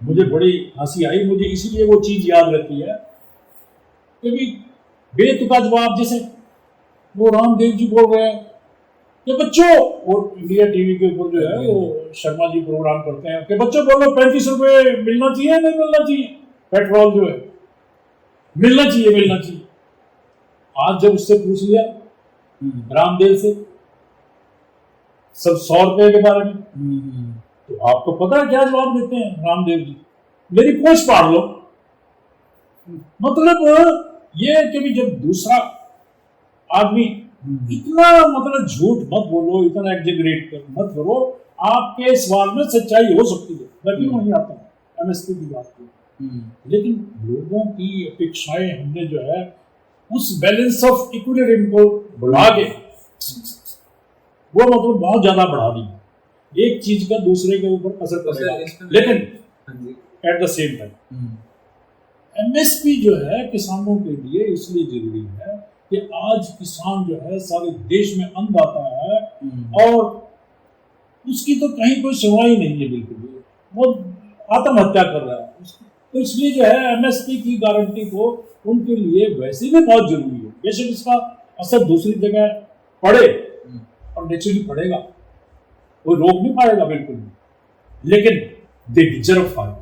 मुझे बड़ी हंसी आई, मुझे इसीलिए वो चीज याद रहती है कि बेतुका जवाब, जैसे वो रामदेव जी बोल रहे हैं कि बच्चों, और इंडिया टीवी के ऊपर जो है वो शर्मा जी प्रोग्राम करते हैं कि बच्चों बोलो 35 रुपए मिलना चाहिए, नहीं मिलना चाहिए, पेट्रोल जो है मिलना चाहिए। आज जब उससे पूछ लिया रामदेव से सब 100 रुपए के बारे में, तो आपको पता है क्या जवाब देते हैं रामदेव जी? मेरी पूछ पाड़ लो। मतलब ये कि भी जब दूसरा आदमी इतना, मतलब झूठ मत बोलो, इतना एग्जेगरेट मत करो, आपके सवाल में सच्चाई हो सकती है। मैं क्यों नहीं आता हूँ एमएसपी की बात की, लेकिन लोगों की अपेक्षाएं हमने जो है उस बैलेंस ऑफ इक्विलिब्रियम को बढ़ा के वो मतलब बहुत ज्यादा बढ़ा दी। एक चीज का दूसरे के ऊपर असर पड़ेगा, लेकिन at the same time MSP जो है किसानों के लिए इसलिए जरूरी है कि आज किसान जो है सारे देश में अन्नदाता है, और उसकी तो कहीं कोई सुनवाई नहीं है, बिल्कुल भी वो आत्महत्या कर रहा है। तो इसलिए जो है एमएसपी की गारंटी को उनके लिए वैसे भी बहुत जरूरी है। बेशक इसका असर दूसरी जगह पड़े, और नेचुरली पड़ेगा, वो रोक नहीं पाएगा बिल्कुल भी, लेकिन दे डिजर्व फाइट।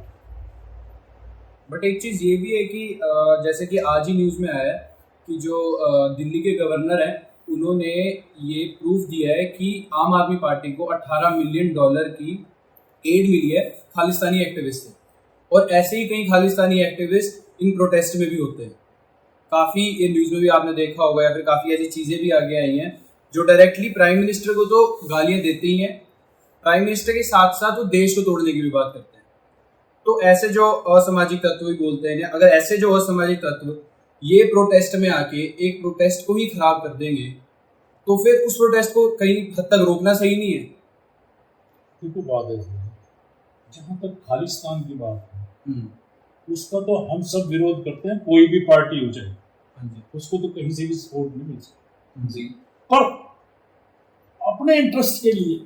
बट एक चीज़ ये भी है कि जैसे कि आज ही न्यूज़ में आया है कि जो दिल्ली के गवर्नर हैं, उन्होंने ये प्रूफ दिया है कि आम आदमी पार्टी को $18 मिलियन की एड मिली है खालिस्तानी एक्टिविस्ट से, और ऐसे ही कई खालिस्तानी एक्टिविस्ट इन प्रोटेस्ट में भी होते हैं। काफ़ी ये न्यूज़ में भी आपने देखा होगा, या फिर काफ़ी ऐसी चीज़ें भी आगे आई हैं जो डायरेक्टली प्राइम मिनिस्टर को तो गालियाँ देते ही हैं, प्राइम मिनिस्टर के साथ साथ वो देश को तोड़ने की भी बात करते हैं। तो ऐसे जो असामाजिक तत्व भी बोलते हैं, अगर ऐसे जो असामाजिक तत्व ये प्रोटेस्ट में आके एक प्रोटेस्ट को ही खराब कर देंगे, तो फिर उस प्रोटेस्ट को कहीं हद तक रोकना सही नहीं है। देखो बात है इसमें, जहाँ तक खालिस्तान की बात है हम्म, उसका तो हम सब विरोध करते हैं, कोई भी पार्टी हो जाए हाँ जी, उसको तो कहीं से भी सपोर्ट नहीं मिल सकती। जी, पर अपने इंटरेस्ट के लिए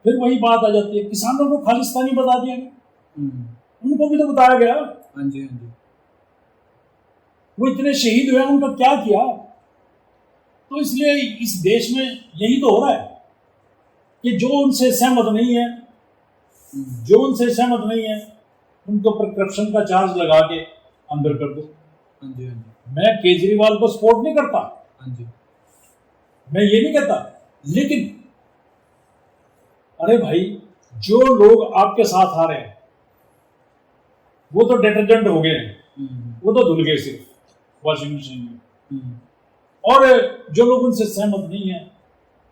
फिर वही बात आ जाती है, किसानों को खालिस्तानी बता दिया गया, हम्म, उनको भी तो बताया गया, हाँ जी, हाँ जी, वो इतने शहीद हुए, उनका क्या किया। तो इसलिए इस देश में यही तो हो रहा है कि जो उनसे सहमत नहीं है, हम्म, जो उनसे सहमत नहीं है उनको पर करप्शन का चार्ज लगा के अंदर कर दो। हाँ जी, हाँ जी, मैं केजरीवाल को सपोर्ट नहीं करता, हाँ जी, मैं ये नहीं कहता, लेकिन अरे भाई जो लोग आपके साथ आ रहे हैं वो तो डिटर्जेंट हो गए हैं, हम्म, वो तो धुल गए सिर्फ वॉशिंग मशीन में, हम्म, और जो लोग उनसे सहमत नहीं है,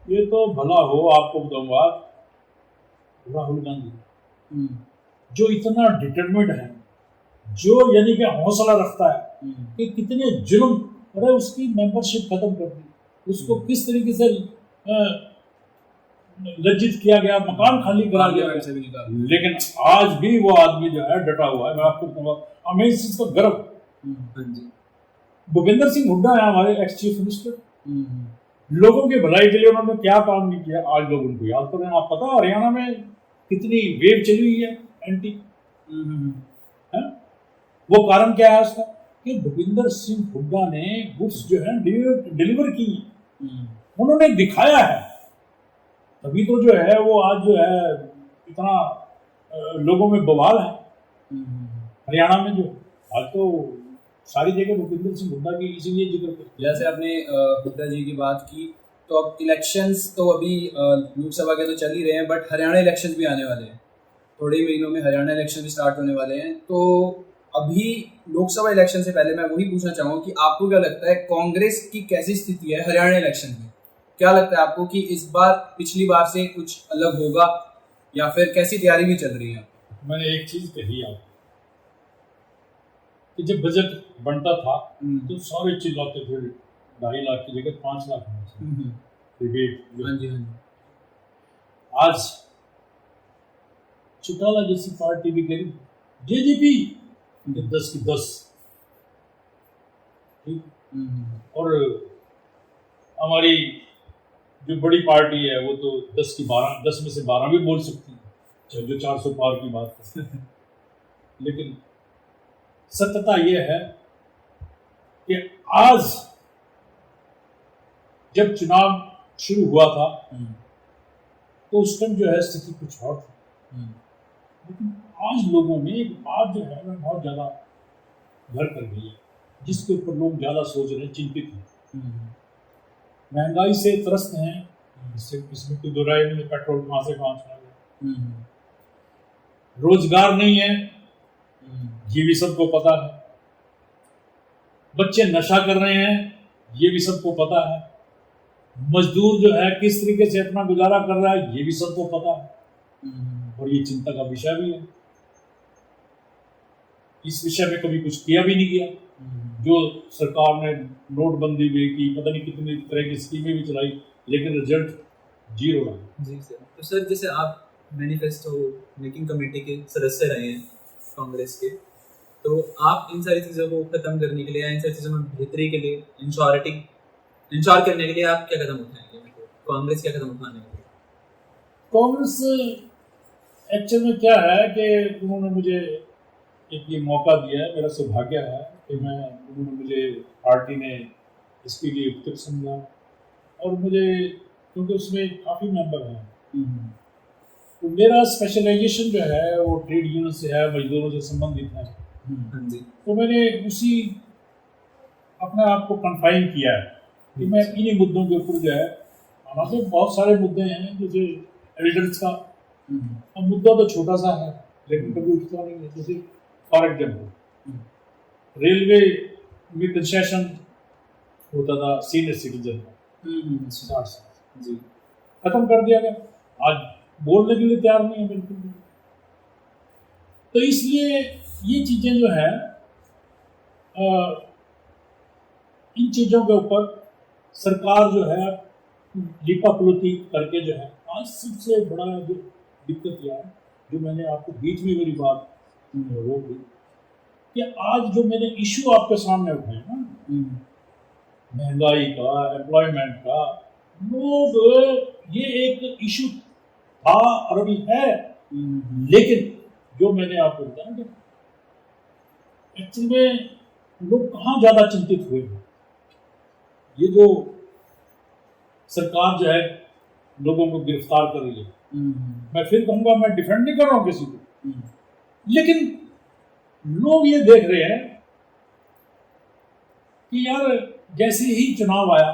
ये तो भला हो आपको बताऊंगा, राहुल गांधी हम्म, जो इतना डिटरमिनेड है, जो यानी कि हौसला रखता है हम्म, कि कितने जुल्म, अरे उसकी मेंबरशिप खत्म कर दी, उसको किस तरीके से लज्जित किया गया, मकान खाली करा दिया पार्लियामेंट से गया, भी निकाल, लेकिन आज भी वो आदमी जो है डटा हुआ है। मैं आपको कहूँगा, हमें इस चीज का गर्व, हाँ जी, भूपेंद्र सिंह हुड्डा है हमारे एक्स चीफ मिनिस्टर, हम्म, लोगों की भलाई के लिए उन्होंने क्या काम नहीं किया, आज लोग उनको याद कर रहे हैं। आप पता है हरियाणा में कितनी वेव चली हुई है एंटी, हम्म, है? वो कारण क्या है उसका कि भूपेंद्र सिंह हुड्डा ने गुड्स जो है डिलीवर की, हम्म, उन्होंने दिखाया है, तभी तो जो है वो आज जो है इतना लोगों में बवाल है हम्म, हरियाणा में। जो आज तो सारी जगह भूपेंद्र सिंह हुड्डा की इसीलिए जिक्र करते हैं। जैसे आपने हुड्डा जी की बात की, तो अब इलेक्शंस तो अभी लोकसभा के तो चल ही रहे हैं, बट हरियाणा इलेक्शंस भी आने वाले हैं, थोड़े ही महीनों में हरियाणा इलेक्शन भी स्टार्ट होने वाले हैं। तो अभी लोकसभा इलेक्शन से पहले मैं वही पूछना चाहूँगा कि आपको क्या लगता है कांग्रेस की कैसी स्थिति है हरियाणा इलेक्शन में? क्या लगता है आपको कि इस बार पिछली बार से कुछ अलग होगा, या फिर कैसी तैयारी भी चल रही है? मैंने एक चीज कही आपको कि जब बजट बनता था तो सारे चिल्लाते थे 2.5 लाख की जगह 5 लाख होना चाहिए डिबेट जो। हाँ जी, हाँ जी, आज चौटाला जैसी पार्टी भी करी जेजेपी 10 की 10, ठीक, और हमारी जो बड़ी पार्टी है वो तो 10 की 12, 10 में से 12 भी बोल सकती है, चाहे जो 400 पार की बात है। लेकिन सत्यता यह है कि आज जब चुनाव शुरू हुआ था तो उस टाइम जो है स्थिति कुछ और थी, लेकिन आज लोगों में एक बात जो है ना बहुत ज़्यादा घर कर गई है, जिसके ऊपर लोग ज़्यादा सोच रहे हैं, चिंतित हैं। महंगाई से त्रस्त हैं, इसमें कोई दो राय नहीं है, पेट्रोल कहाँ से कहाँ चला गया, रोजगार नहीं है, ये भी सबको पता है, बच्चे नशा कर रहे हैं, ये भी सबको पता है, मजदूर जो है किस तरीके से अपना गुजारा कर रहा है, ये भी सबको पता है, और ये चिंता का विषय भी है। इस विषय में कभी कुछ किया भी नहीं गया। जो सरकार ने नोटबंदी भी की, पता नहीं कितनी तरह की स्कीमें भी चलाई, लेकिन रिजल्ट जीरो रहा। जी सर। तो सर जैसे आप मैनिफेस्टो मेकिंग कमेटी के सदस्य रहे हैं कांग्रेस के, तो आप इन सारी चीज़ों को खत्म करने के लिए या इन सारी चीज़ों में बेहतरी के लिए इंश्योर करने के लिए आप क्या कदम उठाएंगे? कांग्रेस क्या कदम उठाने वाली है? कांग्रेस एक्चुअल में क्या है कि उन्होंने मुझे एक ये मौका दिया है, मेरा सौभाग्य है कि उन्होंने मुझे पार्टी ने इसके लिए उपयुक्त समझा, और मुझे क्योंकि उसमें काफ़ी मेंबर हैं, तो मेरा स्पेशलाइजेशन जो है वो ट्रेड यूनियन से है, मजदूरों से संबंधित है, हाँ जी। तो मैंने उसी अपने आप को कन्फाइन किया है कि मैं इन्हीं मुद्दों के ऊपर जो है, हमारे बहुत सारे मुद्दे हैं जैसे एल्डर्स का, अब मुद्दा तो छोटा सा है लेकिन कभी उठता नहीं है। जैसे फॉर एग्जाम्पल रेलवे में कंसेशन होता था सीनियर सिटीजन का 60 साल, जी। खत्म कर दिया गया, आज बोलने के लिए तैयार नहीं है बिल्कुल भी। तो इसलिए ये चीज़ें जो है इन चीज़ों के ऊपर सरकार जो है लीपापोती करके जो है आज सबसे बड़ा जो दिक्कत यह है, जो मैंने आपको बीच में मेरी बात रोक दी, कि आज जो मैंने इशू आपके सामने उठाए ना, महंगाई का, एम्प्लॉयमेंट का, लोग ये एक इशू था और अभी है, लेकिन जो मैंने आपको बताया कि एक्चुअल में लोग कहाँ ज़्यादा चिंतित हुए हैं। ये जो सरकार जो है लोगों को गिरफ्तार कर रही है, मैं फिर कहूँगा, मैं डिफेंड नहीं कर रहा हूँ किसी को, लेकिन लोग ये देख रहे हैं कि यार जैसे ही चुनाव आया,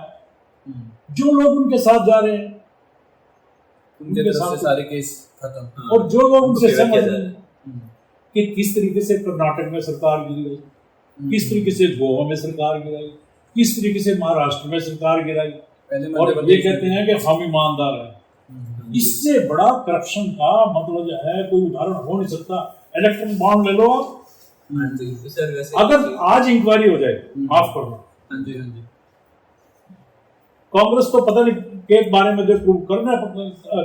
जो लोग उनके साथ जा रहे हैं उनके साथ सारे केस खत्म, और जो लोग उनसे उनको समझ किया रहे हैं कि किस तरीके से कर्नाटक में सरकार गिरी गई, किस तरीके से गोवा में सरकार गिराई, किस तरीके से महाराष्ट्र में सरकार गिराई, और ये कहते हैं कि हम ईमानदार हैं। इससे बड़ा करप्शन का मतलब जो है कोई उदाहरण हो नहीं सकता। इलेक्ट्रल बॉन्ड ले लो आप, हाँ जी, तो सर वैसे अगर आज इंक्वायरी हो जाए, माफ करना, हाँ जी, हाँ जी, कांग्रेस तो पता नहीं के बारे में जो प्रूव करना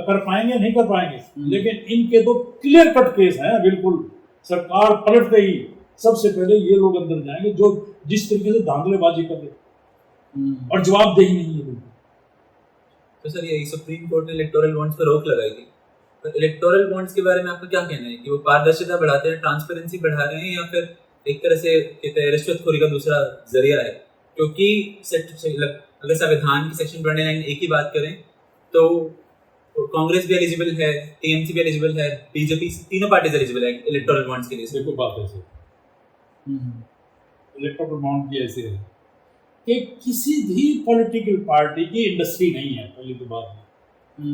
कर पाएंगे नहीं कर पाएंगे, लेकिन इनके तो क्लियर कट केस हैं, बिल्कुल सरकार पलट गई, सबसे पहले ये लोग अंदर जाएंगे जो जिस तरीके से धांधलेबाजी कर रहे और जवाबदेही नहीं है। तो सर यही सुप्रीम कोर्ट ने इलेक्टोरल बॉन्ड्स पर रोक लगाई थी, तो इलेक्टोरल बॉन्ड्स के बारे में आपका क्या कहना है कि वो पारदर्शिता बढ़ाते हैं, ट्रांसपेरेंसी बढ़ा रहे हैं, या फिर एक तरह से कहते हैं रिश्वतखोरी का दूसरा जरिया है? क्योंकि अगर संविधान की सेक्शन 29 एक ही बात करें तो कांग्रेस भी एलिजिबल है, टीएमसी भी एलिजिबल है, बीजेपी, तीनों पार्टीज एलिजिबल है इलेक्टोरल बॉन्ड्स के लिए। देखो बात ऐसे, इलेक्टोरल बॉन्ड की ऐसे है कि किसी भी पॉलिटिकल पार्टी की इंडस्ट्री नहीं है। पहली तो बात है,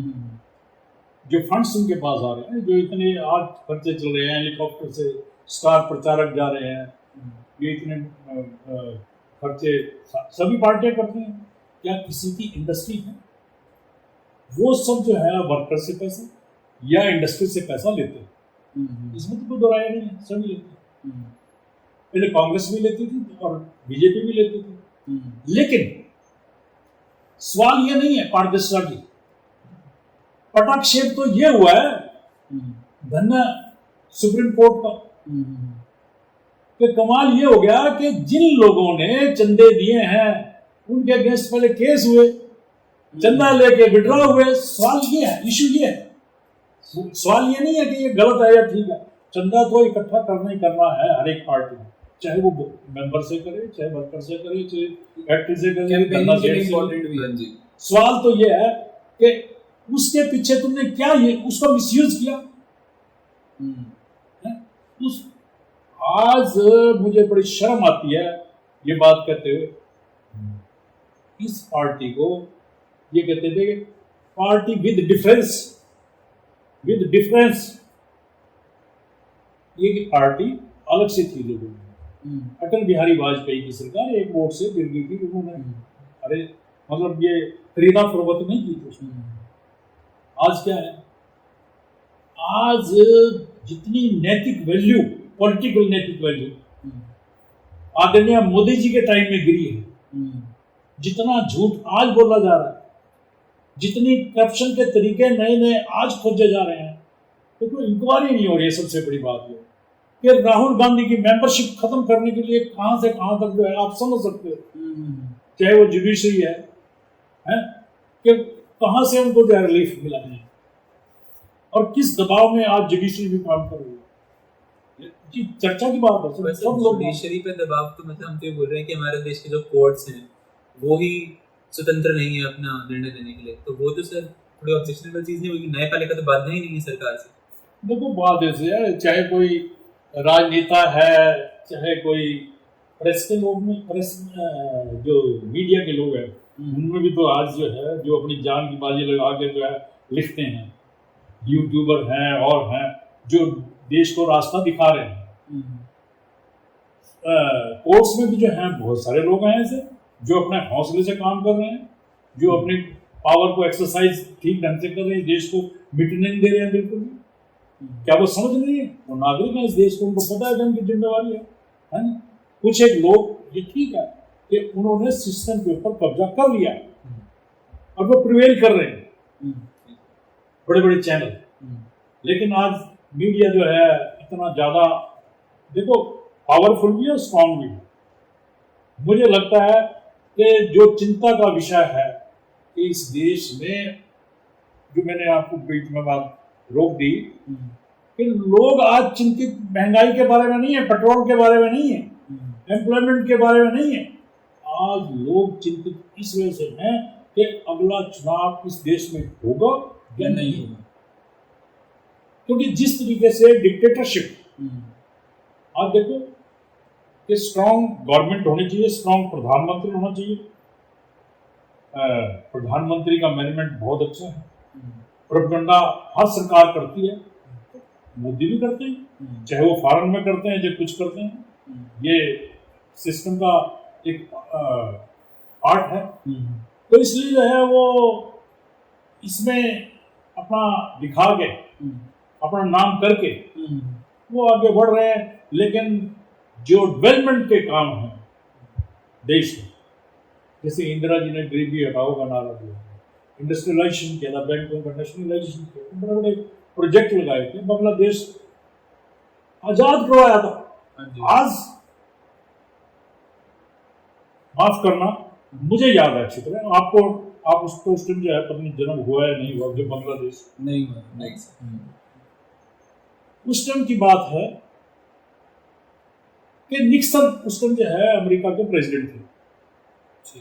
जो फंड्स उनके पास आ रहे हैं, जो इतने आज खर्चे चल रहे हैं, हेलीकॉप्टर से स्टार प्रचारक जा रहे हैं, ये इतने खर्चे सभी पार्टियां करती हैं, क्या किसी की इंडस्ट्री है? वो सब जो है वर्कर से पैसा या इंडस्ट्री से पैसा लेते हैं, इसमें तो कोई दोराया नहीं है, सभी लेते हैं। पहले कांग्रेस भी लेती थी और बीजेपी भी लेती थी, लेकिन सवाल ये नहीं है पारदर्शिता की, पटाक्षेप तो ये हुआ है धन्य सुप्रीम कोर्ट का, कि कमाल ये हो गया कि जिन लोगों ने चंदे दिए हैं उनके अगेंस्ट पहले केस हुए, चंदा लेके विड्रॉ हुए। सवाल ये है, इशू ये है, सवाल ये नहीं है कि ये गलत है या ठीक है, चंदा तो इकट्ठा करना ही करना है हर एक पार्टी में, चाहे वो मेंबर से करे, चाहे वर्कर से करे, चाहे फैक्ट्री से करे। सवाल तो ये है कि उसके पीछे तुमने क्या ये उसका मिसयूज किया। उस आज मुझे बड़ी शर्म आती है ये बात कहते हुए, इस पार्टी को ये कहते थे कि पार्टी विद डिफरेंस, ये की पार्टी अलग से थी लोगों में। अटल बिहारी वाजपेयी की सरकार एक वोट से गिर गई थी, उन्होंने अरे मतलब ये खरीदा फरोख्त नहीं की थी उसमें। आज क्या है, आज जितनी नैतिक वैल्यू, पॉलिटिकल नैतिक वैल्यू आदरणीय मोदी जी के टाइम में गिरी है, जितना झूठ आज बोला जा रहा है, जितनी करप्शन के तरीके नए नए आज खोजे जा रहे हैं, तो कोई इंक्वायरी नहीं हो रही है। सबसे बड़ी बात यह कि राहुल गांधी की मेंबरशिप खत्म करने के लिए कहां से कहां तक जो है आप समझ सकते हो, चाहे वो जुडिशरी है कि कहां से उनको जो रिलीफ मिला है और किस दबाव में आज जुडिशरी भी काम कर रही है। जी चर्चा की बात है, सब लोग जुडिशरी पे दबाव, तो मतलब हम तो ये बोल रहे हैं कि हमारे देश के जो कोर्ट्स हैं वो ही स्वतंत्र नहीं है अपना निर्णय लेने के लिए, तो वो तो सर थोड़ी ऑब्जेक्शनेबल चीज नहीं होगी, न्यायपालिका तो बाध्य ही नहीं है सरकार से। देखो बात ऐसे है, चाहे कोई राजनेता है, चाहे कोई प्रेस के लोग में, प्रेस जो मीडिया के लोग हैं, उनमें भी तो आज जो है जो अपनी जान की बाजी लगा के जो है लिखते हैं, यूट्यूबर हैं और हैं जो देश को रास्ता दिखा रहे हैं। कोर्ट्स में भी जो हैं बहुत सारे लोग हैं ऐसे जो अपने हौसले से काम कर रहे हैं, जो अपनी पावर को एक्सरसाइज ठीक ढंग से कर रहे हैं, देश को मिटने नहीं दे रहे हैं बिल्कुल भी। क्या वो समझ नहीं है? वो नागरिक है इस देश को, उनको पता है कि उनकी जिम्मेवारी है ना। कुछ एक लोग ये ठीक है कि उन्होंने सिस्टम के ऊपर कब्जा कर लिया और वो प्रिवेल कर रहे हैं, बड़े बड़े चैनल, लेकिन आज मीडिया जो है इतना ज़्यादा, देखो, पावरफुल भी है, स्ट्रांग भी है। मुझे लगता है कि जो चिंता का विषय है कि इस देश में, जो मैंने आपको बीच में बात रोक दी, कि लोग आज चिंतित महंगाई के बारे में नहीं है, पेट्रोल के बारे में नहीं है, एम्प्लॉयमेंट के बारे में नहीं है। आज लोग चिंतित इस वजह से हैं कि अगला चुनाव इस देश में होगा या नहीं होगा, क्योंकि जिस तरीके से डिक्टेटरशिप, आप देखो कि स्ट्रांग गवर्नमेंट होनी चाहिए, स्ट्रांग प्रधानमंत्री होना चाहिए। प्रधानमंत्री का मैनेजमेंट बहुत अच्छा है, प्रोपेगेंडा हर सरकार करती है, मोदी भी करते हैं, चाहे वो फॉरेन में करते हैं, चाहे कुछ करते हैं, ये सिस्टम का एक पार्ट है। तो इसलिए जो है वो इसमें अपना दिखा के, अपना नाम करके वो आगे बढ़ रहे हैं। लेकिन जो डेवलपमेंट के काम हैं देश में, जैसे इंदिरा जी ने गरीबी हटाओ का नारा दिया, इंडस्ट्रियलाइजेशन किया था, बैंकों का नेशनलाइजेशन किया, बड़े बड़े प्रोजेक्ट लगाए थे, बांग्लादेश आजाद करवाया था। आज माफ करना, मुझे याद है अच्छी तरह, आपको, आप उसको उस टाइम जो है पता नहीं जन्म हुआ है नहीं हुआ, जब बांग्लादेश नहीं हुआ, उस टाइम की बात है कि निक्सन उस टाइम जो है अमेरिका के प्रेसिडेंट थे,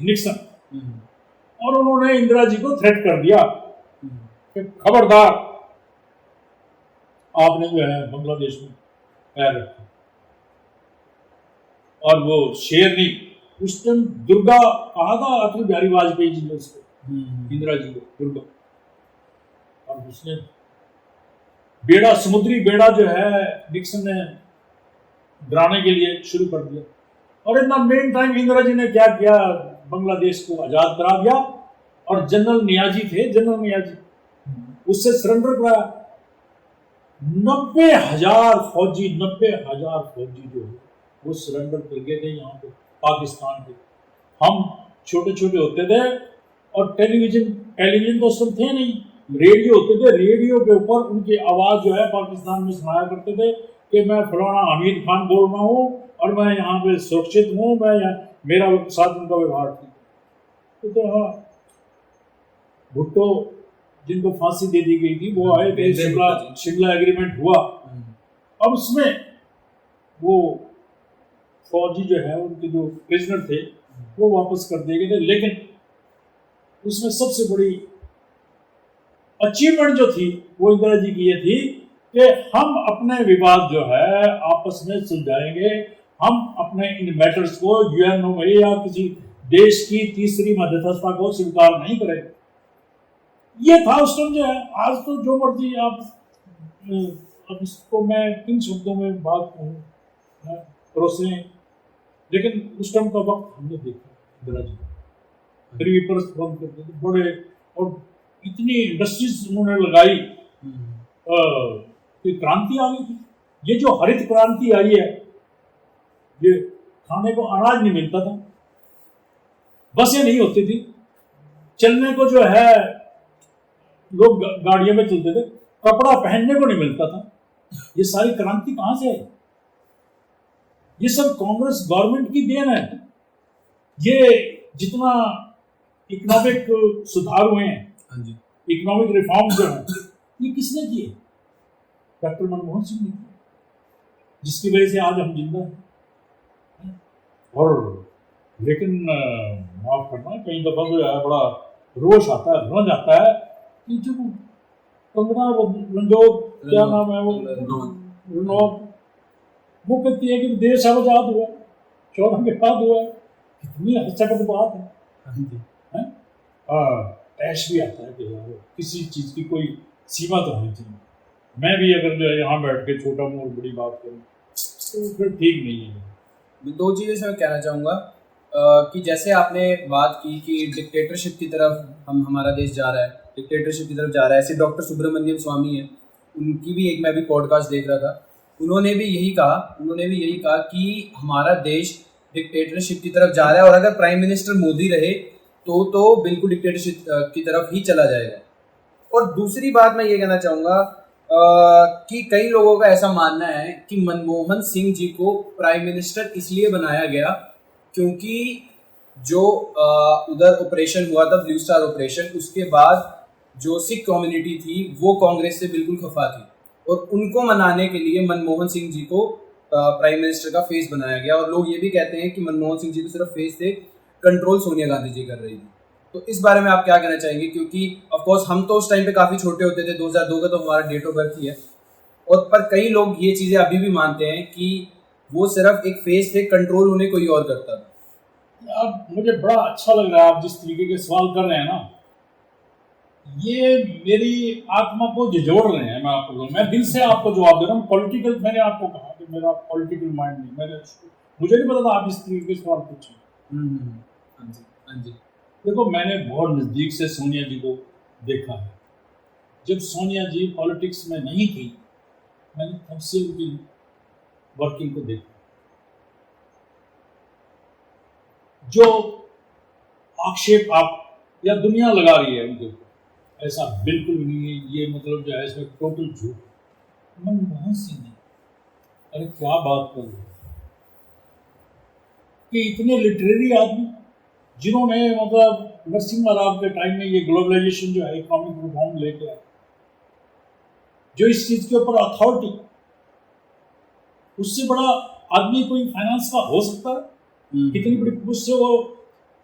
निक्सन, और उन्होंने इंदिरा जी को थ्रेट कर दिया कि खबरदार आपने जो है बांग्लादेश में पैर रखा। और वो शेरनी, उस टाइम दुर्गा कहा था अटल बिहारी वाजपेयी जी ने उसको, इंदिरा जी को दुर्गा, और उसने बेड़ा, समुद्री बेड़ा जो है निक्सन ने डराने के लिए शुरू कर दिया। और in the meantime Indira ji ने क्या किया, बांग्लादेश को आजाद करा दिया, और जनरल नियाजी थे, जनरल नियाजी, उससे सरेंडर कराया। 90,000 फौजी, 90,000 फौजी जो है वो सरेंडर कर गए थे यहाँ पे पाकिस्तान के। हम छोटे छोटे होते थे और टेलीविजन तो सब थे नहीं, रेडियो होते थे, रेडियो के ऊपर उनकी आवाज़ जो है पाकिस्तान में सुनाया करते थे कि मैं फलाना हमीद खान बोल रहा हूँ और मैं यहाँ पे सुरक्षित हूँ, मैं यहाँ, मेरा साथ उनका व्यवहार ठीक। तो हाँ, भुट्टो जिनको फांसी दे दी गई थी वो आए थे, शिमला एग्रीमेंट हुआ, अब उसमें वो फौजी जो है उनके जो प्रिजनर थे वो वापस कर दिए गए थे। लेकिन उसमें सबसे बड़ी अचीवमेंट जो थी वो इंदिरा जी की ये थी कि हम अपने विवाद जो है आपस में सुलझाएंगे, हम अपने इन मैटर्स को यूएनओ में या किसी देश की तीसरी मध्यस्थता को स्वीकार नहीं करेंगे। ये था उस टाइम जो है। आज तो जो मर्जी आप, अब इसको मैं किन शब्दों में बात कहूँ परोसे, लेकिन उस टाइम का वक्त हमने देखा, इंदिरा जी रिवर्स बंद करते थे बड़े, और इतनी इंडस्ट्रीज उन्होंने लगाई कि क्रांति आ गई थी। ये जो हरित क्रांति आई है, ये खाने को अनाज नहीं मिलता था, बसें नहीं होती थी, चलने को जो है लोग गाड़ियों में चलते थे, कपड़ा पहनने को नहीं मिलता था। ये सारी क्रांति कहाँ से आई? ये सब कांग्रेस गवर्नमेंट की देन है। ये जितना इकोनॉमिक सुधार हुए हैं, इकोनॉमिक रिफॉर्म जो है, ये किसने किए? डॉक्टर मनमोहन सिंह ने किए, जिसकी वजह से आज हम जिंदा हैं। और लेकिन माफ करना, कई दफा जो है बड़ा रोष आता है, रंज आता है कि जो कंगना रंजोत, क्या नाम है वो, रनौत, वो कहती है कि देश आजाद हुआ, 14 के बाद हुआ। कितनी हचकत बात है। टैक्स भी आता है कि यार किसी चीज़ की कोई सीमा तो होनी चाहिए। मैं भी अगर जो है यहाँ बैठ के छोटा मोड़ बड़ी बात करूँ तो फिर ठीक नहीं है। दो चीज़ें से मैं कहना चाहूँगा कि जैसे आपने बात की कि डिक्टेटरशिप की तरफ हमारा देश जा रहा है, डिक्टेटरशिप की तरफ जा रहा है। ऐसे डॉक्टर सुब्रमण्यम स्वामी हैं, उनकी भी एक मैं भी पॉडकास्ट देख रहा था, उन्होंने भी यही कहा कि हमारा देश डिक्टेटरशिप की तरफ जा रहा है और अगर प्राइम मिनिस्टर मोदी रहे तो बिल्कुल डिक्टेटरशिप की तरफ ही चला जाएगा। और दूसरी बात मैं ये कहना चाहूँगा कि कई लोगों का ऐसा मानना है कि मनमोहन सिंह जी को प्राइम मिनिस्टर इसलिए बनाया गया क्योंकि जो उधर ऑपरेशन हुआ था, ब्लू स्टार ऑपरेशन, उसके बाद जो सिख कम्युनिटी थी वो कांग्रेस से बिल्कुल खफा थी और उनको मनाने के लिए मनमोहन सिंह जी को प्राइम मिनिस्टर का फेस बनाया गया। और लोग ये भी कहते हैं कि मनमोहन सिंह जी तो सिर्फ फेस थे, कंट्रोल सोनिया गांधी जी कर रही थी। तो इस बारे में आप क्या कहना चाहेंगे? क्योंकि ऑफ कोर्स हम तो उस टाइम पे काफ़ी छोटे होते थे, 2002 का तो हमारा डेट ऑफ बर्थ ही है, और पर कई लोग ये चीज़ें अभी भी मानते हैं कि वो सिर्फ एक फेस थे, कंट्रोल उन्हें कोई और करता था। अब मुझे बड़ा अच्छा लग रहा है आप जिस तरीके के सवाल कर रहे हैं ना, ये मेरी आत्मा को झिझोड़ रहे हैं। मैं आपको मैं दिल से आपको जवाब दे रहा हूँ। पॉलिटिकल, मैंने आपको कहा कि मेरा पॉलिटिकल माइंड नहीं, मुझे नहीं पता था आप इस तरीके के सवाल पूछें। हाँ जी, हाँ जी। देखो, मैंने बहुत नज़दीक से सोनिया जी को देखा है। जब सोनिया जी पॉलिटिक्स में नहीं थी, मैंने तब से उनकी वर्किंग को देखा। जो आक्षेप आप या दुनिया लगा रही है उनके ऊपर, ऐसा बिल्कुल नहीं है। ये मतलब जो है इसमें टोटल झूठ। मनमोहन सिंह जी, अरे क्या बात कर रहे हो कि इतने लिटरेरी आदमी जिन्होंने मतलब नरसिम्हा राव के टाइम में ये ग्लोबलाइजेशन जो है इकोनॉमिक रिफॉर्म लेके आए, जो इस चीज के ऊपर अथॉरिटी, उससे बड़ा आदमी कोई फाइनेंस का हो सकता है? कितनी बड़ी पोस्ट से वो,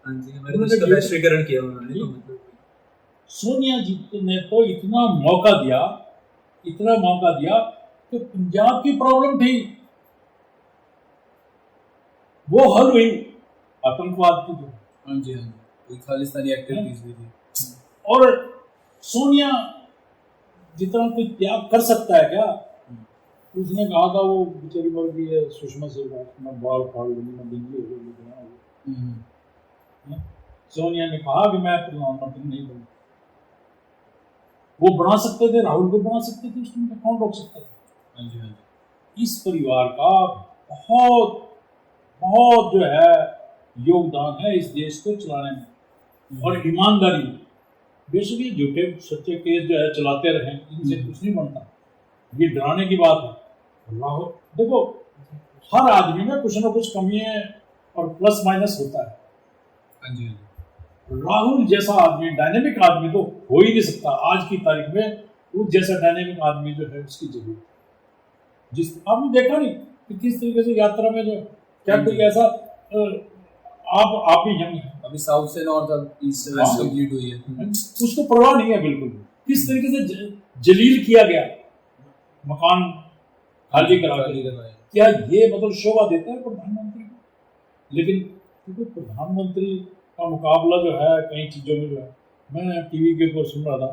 हाँ जी, हमारे देश का वैश्वीकरण किया उन्होंने। तो मतलब सोनिया जी ने तो इतना मौका दिया कि पंजाब की प्रॉब्लम थी वो हल हुई, आतंकवाद की। हाँ जी, हाँ जी, कोई खालिस्तानी एक्टिविटीज भी थी। और सोनिया जितना कोई त्याग कर सकता है क्या? उसने कहा था, वो बेचारी मर गई है सुषमा स्वराज, मैं बाल फाड़ लूंगी, मैं दिल्ली हो गई। सोनिया ने कहा कि मैं प्रधानमंत्री नहीं बनूंगा। वो बना सकते थे, राहुल को बना सकते थे, उसमें कौन रोक सकता था? हाँ जी, हाँ जी। इस परिवार का बहुत बहुत जो है योगदान है इस देश को चलाने में, और ईमानदारी। बेशक ये झूठे सच्चे केस जो है चलाते रहे, इनसे कुछ नहीं बनता। ये डराने की बात है। राहुल, देखो, हर आदमी में कुछ ना कुछ कमियां और प्लस माइनस होता है। हाँ जी, हाँ जी। राहुल जैसा आदमी, डायनेमिक आदमी तो हो ही नहीं सकता आज की तारीख में। उस जैसा डायनेमिक आदमी जो है उसकी जरूरत, जिस आपने देखा नहीं कि किस तरीके से यात्रा में जो क्या कोई ऐसा आप भी यंग हैं, अभी साउथ से नॉर्थ, अब ईस्ट से वेस्ट कंप्लीट हुई है। उसको परवाह नहीं है बिल्कुल। किस तरीके से जलील किया गया, मकान खाली करा के। क्या ये मतलब शोभा देता है प्रधानमंत्री को? लेकिन क्योंकि प्रधानमंत्री का मुकाबला जो है कई चीज़ों में जो है, मैं टीवी के ऊपर सुन रहा था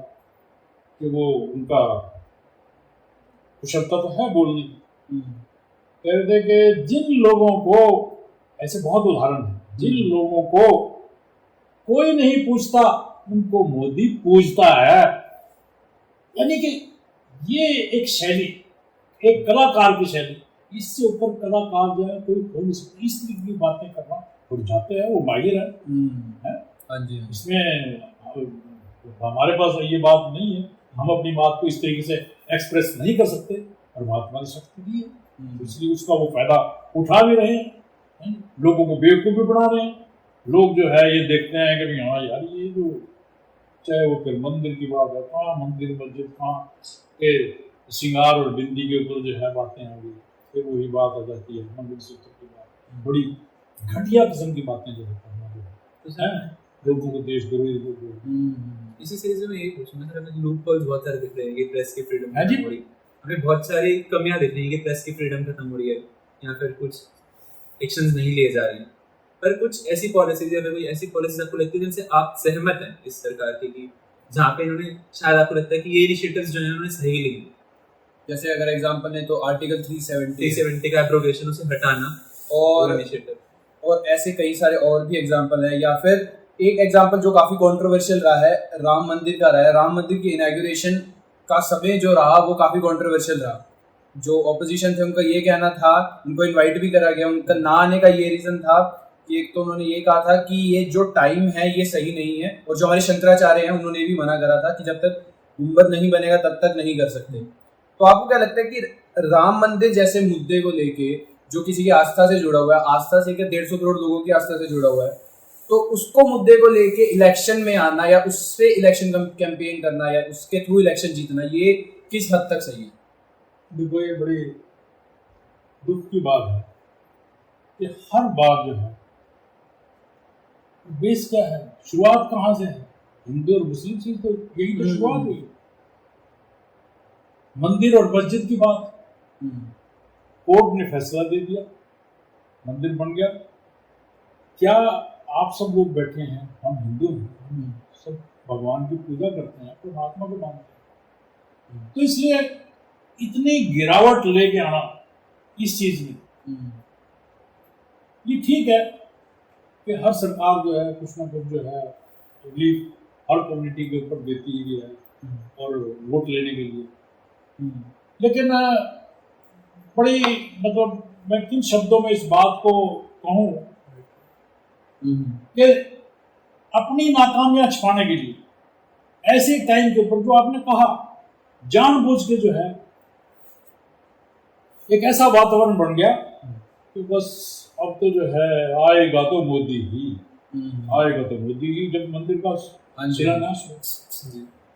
कि वो उनका कुशलता तो है बोलने की, कह रहे थे कि जिन लोगों को, ऐसे बहुत उदाहरण हैं, जिन लोगों को कोई नहीं पूछता उनको मोदी पूछता है। यानी कि ये एक शैली, एक कलाकार की शैली, इससे ऊपर कलाकार जो है कोई हो नहीं सकता। इस तरीके की बातें करना उठ जाते हैं, वो माहिर है। हाँ जी, इसमें हमारे पास ये बात नहीं है, हम अपनी बात को इस तरीके से एक्सप्रेस नहीं कर सकते, और महात्मा ने शक्ति दी है, इसलिए उसका वो फायदा उठा भी रहे हैं, लोगों को बेवकूफ़ भी बना रहे हैं। लोग जो है ये देखते हैं कि हाँ यार, ये जो चाहे वो फिर मंदिर की बात है, कहाँ मंदिर मस्जिद, कहाँ के श्रृंगार और बिंदी के ऊपर जो है बातें आ गई, फिर वही बात आ जाती है मंदिर से की बात, बड़ी घटिया किस्म की बातें जो है लोगों को देशद्रोही। इसी सीरीज में यही पूछूंगा सर, हमें लूप होल्स बहुत सारे दिख रहे हैं कि प्रेस की फ्रीडम हाँ जी, खत्म हो रही है, हमें बहुत सारी कमियां दिख रही हैं कि प्रेस की फ्रीडम खत्म हो रही है, या फिर कुछ एक्शंस नहीं लिए जा रहे हैं। पर कुछ ऐसी पॉलिसीज या फिर कोई ऐसी पॉलिसीज आपको लगती है जिनसे आप सहमत हैं इस सरकार की, कि जहाँ पे इन्होंने, शायद आपको लगता है कि ये इनिशिएटिव्स जो है उन्होंने सही लिए? जैसे अगर एग्जांपल है तो आर्टिकल 370 का एब्रोगेशन, उसे हटाना, और इनिशिएटिव, और ऐसे कई सारे और भी एग्जांपल है। या फिर एक एग्जांपल जो काफी कंट्रोवर्शियल रहा है, राम मंदिर का रहा है। राम मंदिर की इनॉग्रेशन का समय जो रहा वो काफी कंट्रोवर्शियल रहा। जो ऑपोजिशन थे उनका ये कहना था, उनको इनवाइट भी करा गया, उनका ना आने का ये रीजन था कि एक तो उन्होंने ये कहा था कि ये जो टाइम है ये सही नहीं है, और जो हमारे शंकराचार्य हैं उन्होंने भी मना करा था कि जब तक गुंबद नहीं बनेगा तब तक नहीं कर सकते। तो आपको क्या लगता है कि राम मंदिर जैसे मुद्दे को लेके जो किसी की आस्था से जुड़ा हुआ है, आस्था से क्या 150 करोड़ लोगों की आस्था से जुड़ा हुआ है, तो उसको मुद्दे को लेके इलेक्शन में आना या उससे इलेक्शन कैंपेन करना या उसके थ्रू इलेक्शन जीतना, ये किस हद तक सही है? देखो ये बड़ी दुख की बात है कि हर बार जो है बेस क्या है, शुरुआत कहाँ से है? हिंदू और मुस्लिम चीज तो यही तो शुरुआत हुई। मंदिर और मस्जिद की बात, कोर्ट ने फैसला दे दिया, मंदिर बन गया। क्या आप सब लोग बैठे हैं, हम हिंदू हैं, हम सब भगवान की पूजा करते हैं, परमात्मा को मानते हैं, तो इसलिए इतनी गिरावट लेके आना इस चीज में, ये ठीक है कि हर सरकार जो है कुछ ना कुछ जो है रिलीफ हर कम्युनिटी के ऊपर देती ही है और वोट लेने के लिए, लेकिन बड़ी मतलब मैं किन शब्दों में इस बात को कहूँ कि अपनी नाकामियां छुपाने के लिए ऐसे टाइम के ऊपर जो आपने कहा जानबूझ के जो है एक ऐसा वातावरण बन गया कि बस अब तो जो है आएगा तो मोदी ही, आएगा तो मोदी ही। जब मंदिर का शिलान्यास हो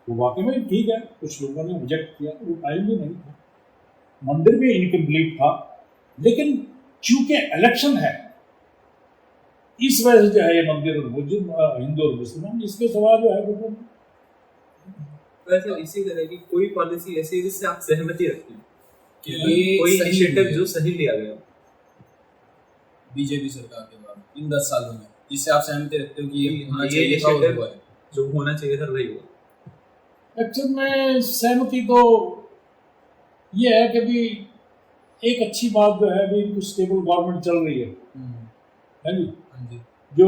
वो वाकई में ठीक है, कुछ लोगों ने रिजेक्ट किया, वो टाइम भी नहीं था, मंदिर भी इनकम्प्लीट था, लेकिन चूंकि इलेक्शन है इस वजह से जो है ये मंदिर और मस्जिद हिंदू और मुसलमान इसके सवाल जो है वो वैसे इसी तरह की कोई पॉलिसी ऐसी है जिससे आप सहमति रखते हैं कि ये कोई सही इनिशिएटिव है। जो सही लिया गया बीजेपी सरकार के बाद इन 10 सालों में, जिससे आप सहमति रखते हो कि ये होना ये चाहिए था और initiative हुआ है? जो होना चाहिए था वही हुआ। एक्चुअल में सहमति तो ये है कि भी एक अच्छी बात जो है भी कुछ स्टेबल गवर्नमेंट चल रही है जी, हाँ जी। जो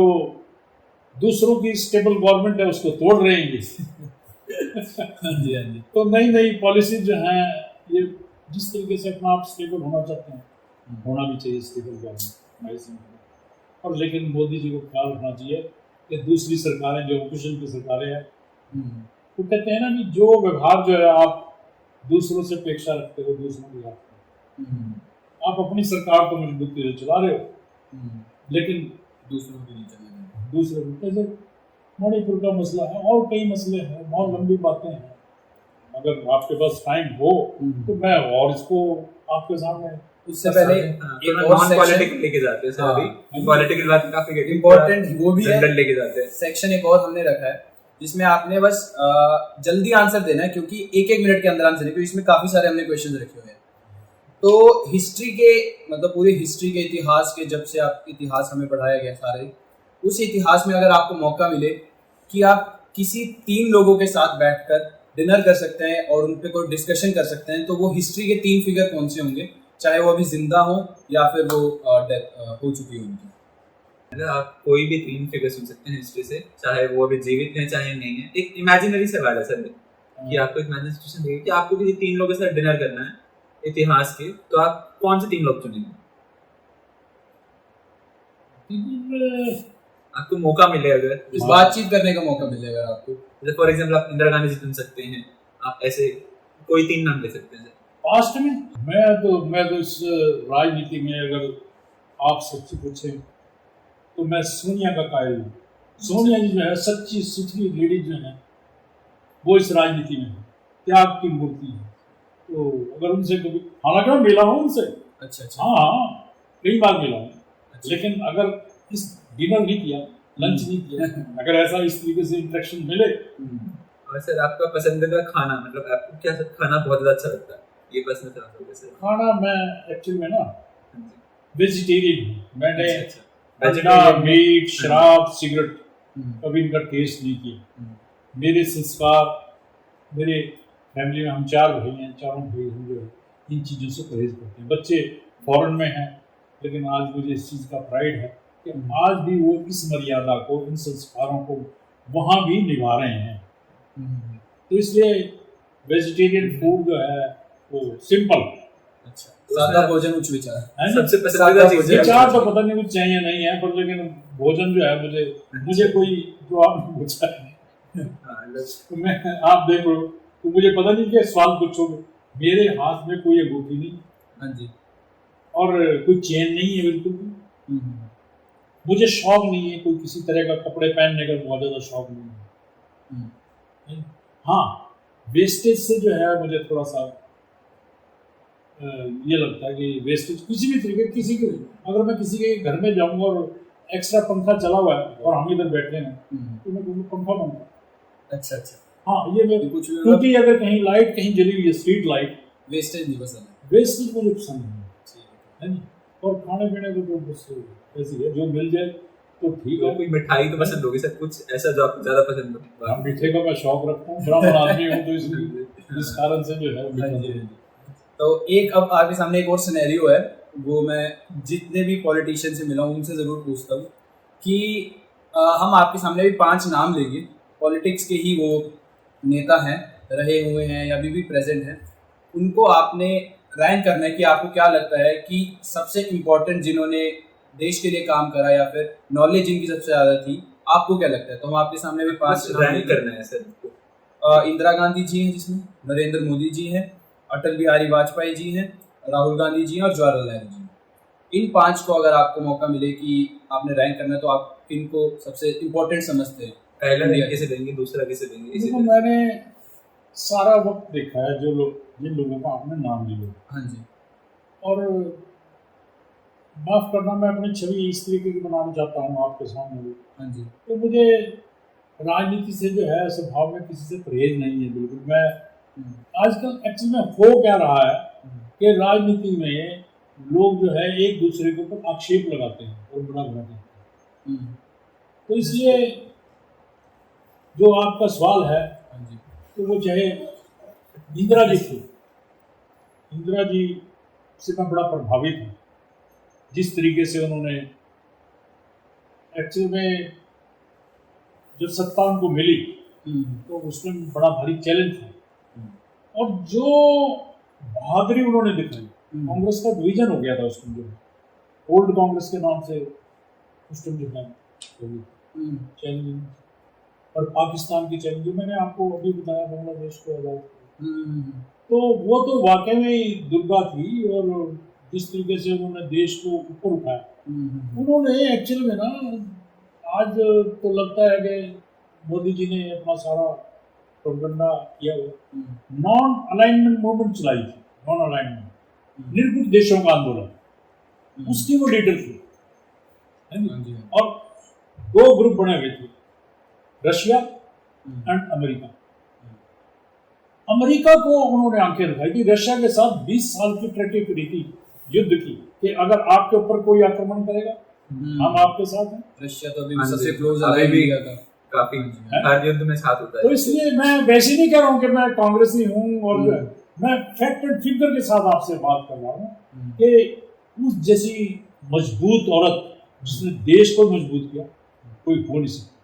दूसरों की स्टेबल गवर्नमेंट है उसको तोड़ रहे हैं हाँ जी, हाँ जी। तो नई नई पॉलिसी जो है ये जिस तरीके से अपना आप स्टेबल होना चाहते हैं होना भी चाहिए स्टेबल गवर्नमेंट, और लेकिन मोदी जी को ख्याल रखना चाहिए कि दूसरी सरकारें जो ऑपोजिशन की सरकारें हैं वो कहते हैं ना कि जो व्यवहार जो है आप दूसरों से अपेक्षा रखते हो दूसरों के साथ, आप अपनी सरकार तो मजबूती से चला रहे हो लेकिन दूसरों के नीचे नहीं। दूसरे जैसे मणिपुर का मसला है और कई मसले हैं, बहुत लंबी बातें हैं, अगर आपके पास टाइम हो तो मैं और इसको आपके सामने उससे पहले एक नॉन पॉलिटिकल लेके जाते हैं सर, अभी पॉलिटिकल बात काफी इम्पोर्टेंट वो भी है, जनरल लेके जाते हैं। सेक्शन एक और हमने रखा है जिसमें आपने बस जल्दी आंसर देना है, क्योंकि एक एक मिनट के अंदर आंसर है, क्योंकि इसमें काफी सारे हमने क्वेश्चन रखे हुए हैं। तो हिस्ट्री के मतलब पूरी हिस्ट्री के इतिहास के, जब से आप इतिहास हमें पढ़ाया गया सारे, उस इतिहास में अगर आपको मौका मिले कि आप किसी 3 लोगों के साथ बैठकर डिनर कर सकते हैं और उन पर कोई डिस्कशन कर सकते हैं, तो वो हिस्ट्री के 3 फिगर कौन से होंगे, चाहे वो अभी जिंदा हो या फिर वो डेथ हो चुकी हो उनकी? मतलब आप कोई भी 3 फिगर सुन सकते हैं हिस्ट्री से, चाहे वो अभी जीवित हैं चाहे नहीं है। एक इमेजिनरी सवाल है सर कि आपको एक इमेजिनरी सिचुएशन देगी कि आपको किसी 3 लोगों के साथ डिनर करना है इतिहास के, तो आप कौन से 3 लोग चुनेंगे? आपको मौका मिले अगर इस बातचीत करने का मौका मिलेगा आपको, जैसे फॉर एग्जांपल आप इंदिरा गांधी जी चुन सकते हैं, आप ऐसे कोई 3 नाम ले सकते हैं सर। पास्ट में मैं तो इस राजनीति में अगर आप सच्ची पूछे तो मैं सोनिया का कायल हूँ। सोनिया जी जो है सच्ची सुथरी लेडी जो है वो इस राजनीति में है, त्याग की मूर्ति है। तो अगर उनसे कभी, हालांकि मैं मिला हूँ उनसे, अच्छा हाँ कई बार मिला हूँ, लेकिन अगर इस डिनर नहीं किया, लंच नहीं किया, अगर ऐसा इस तरीके से इंटरेक्शन मिले। और सर आपका पसंदीदा खाना, मतलब आपको क्या खाना बहुत ज़्यादा अच्छा लगता है, ये प्रश्न था आपको? सर खाना मैं एक्चुअली में ना वेजिटेरियन हूँ, मैंने अंडा, मीट, शराब, सिगरेट कभी इनका टेस्ट नहीं किया। मेरे संस्कार, मेरे फैमिली में हम 4 भाई हैं, चारों भाई हम जो है इन चीज़ों से परहेज करते हैं। बच्चे फॉरेन में हैं, लेकिन आज मुझे इस चीज़ का प्राइड है कि आज भी वो इस मर्यादा को, इन संस्कारों को वहाँ भी निभा रहे हैं। तो इसलिए वेजिटेरियन फूड जो है वो सिंपल, अच्छा, सादा भोजन, उच्च विचार है ना। सबसे पसंदीदा चीज़ विचार तो पता नहीं कुछ चाहिए नहीं है, पर लेकिन भोजन जो है मुझे कोई जो आपने पूछा है तो मैं, आप देख लो तो मुझे पता नहीं क्या सवाल पूछोगे। मेरे हाथ में कोई अंगूठी नहीं हाँ जी। और कोई चेन नहीं है बिल्कुल भी। हम्म, मुझे शौक नहीं है कोई किसी तरह का कपड़े पहनने का, बहुत ज़्यादा शौक नहीं है। हम्म, हाँ, वेस्टेज से जो है मुझे थोड़ा सा ये लगता है कि वेस्टेज किसी भी तरीके, किसी के, अगर मैं किसी के घर में जाऊंगा और एक्स्ट्रा पंखा चला हुआ है और हम इधर बैठे हैं तो मैं कहूँगा पंखा बंद कर। अच्छा अच्छा। हाँ, ये मैं, ये कुछ भी क्योंकि अगर कहीं लाइट कहीं जली हुई है, स्ट्रीट लाइट, वेस्टेज नहीं पसंद है। वेस्टेज मुझे पसंद नहीं ठीक है नहीं। और खाने पीने को तो बस ऐसी है, जो मिल जाए तो ठीक तो है। कोई मिठाई तो पसंद होगी सर, कुछ ऐसा जो आपको ज्यादा पसंद हो? हाँ, मीठे का मैं शौक रखता हूँ, ब्राह्मण आदमी हूँ तो इसलिए इस कारण से जो है हाँ मीठा जी, हाँ तो- जी। तो एक अब आपके सामने एक और सिनेरियो है, वो मैं जितने भी पॉलिटिशियन से मिला हूँ उनसे ज़रूर पूछता हूँ कि हम आपके सामने भी 5 नाम लेंगे, पॉलिटिक्स के ही वो नेता हैं, रहे हुए हैं या अभी भी प्रेजेंट हैं, उनको आपने रैंक करना है कि आपको क्या लगता है कि सबसे इम्पोर्टेंट जिन्होंने देश के लिए काम करा या फिर नॉलेज जिनकी सबसे ज़्यादा थी, आपको क्या लगता है? तो हम आपके सामने भी 5 नाम रैंक लेंगे। करना है सर। इंदिरा गांधी जी हैं, जिसमें नरेंद्र मोदी जी हैं, अटल बिहारी वाजपेयी जी हैं, राहुल गांधी जी हैं और जवाहरलाल नेहरू जी हैं। इन 5 को अगर आपको मौका मिले कि आपने रैंक करना है तो आप किनको सबसे इम्पोर्टेंट समझते हैं? पहला इंडिया रैंक किसे देंगे, दूसरा किसे देंगे, इसी देखो, तरह। मैंने सारा वक्त देखा है जो लोग, जिन लोगों का आपने नाम लिया, हाँ जी। और माफ करना, मैं अपनी छवि इस तरीके की बनाना चाहता हूँ आपके सामने भी। हाँ जी। तो मुझे राजनीति से जो है स्वभाव में किसी से परहेज नहीं है बिल्कुल। मैं हम्म, आजकल एक्चुअली में हो क्या रहा है हम्म, कि राजनीति में लोग जो है एक दूसरे के ऊपर आक्षेप लगाते हैं और बड़ा बनाते हैं। हम्म, तो इसलिए जो आपका सवाल है, हाँ जी। तो वो चाहे इंदिरा जी थी, इंदिरा जी से मैं बड़ा प्रभावित हूँ, जिस तरीके से उन्होंने एक्चुअल में जब सत्ता उनको मिली हम्म, तो उसमें बड़ा भारी चैलेंज था। हम्म, और जो बहादुरी उन्होंने दिखाई, कांग्रेस का डिवीजन हो गया था उस टाइम, जो ओल्ड कांग्रेस के नाम से उस टाइम जो है हम्म, चैलेंज, और पाकिस्तान की चैलेंज, जो मैंने आपको अभी बताया, बांग्लादेश को आजाद किया। हम्म, तो वो तो वाकई में दुर्गा थी, और जिस तरीके से उन्होंने देश को ऊपर उठाया, हम्म, उन्होंने एक्चुअल में ना, आज तो लगता है कि मोदी जी ने अपना सारा प्रोपेगेंडा किया हुआ, नॉन अलाइनमेंट मूवमेंट चलाई थी, नॉन अलाइनमेंट, निर्गुट देशों का आंदोलन, उसकी वो लीडर थी, है हाँ जी, नी? हाँ। और 2 ग्रुप बने हुए थे, Russia hmm, and America. America को उन्होंने आंखें दिखाई थी, रशिया के साथ 20 साल की ट्रेटी करी थी, युद्ध की, कि अगर आपके ऊपर कोई आक्रमण करेगा हम आपके साथ हैं। रशिया तो अभी हाँ सबसे जी, क्लोज अभी अलाइड भी इंडिया का। काफी हाँ जी, हाँ। हर युद्ध में साथ होता तो है। इसलिए मैं वैसे नहीं कह रहा हूँ कि मैं कांग्रेसी हूँ, और जो है, मैं फैक्ट एंड फिगर के साथ आपसे बात कर रहा हूँ कि उस जैसी मजबूत औरत जिसने देश को मजबूत किया, कोई हो नहीं सकता।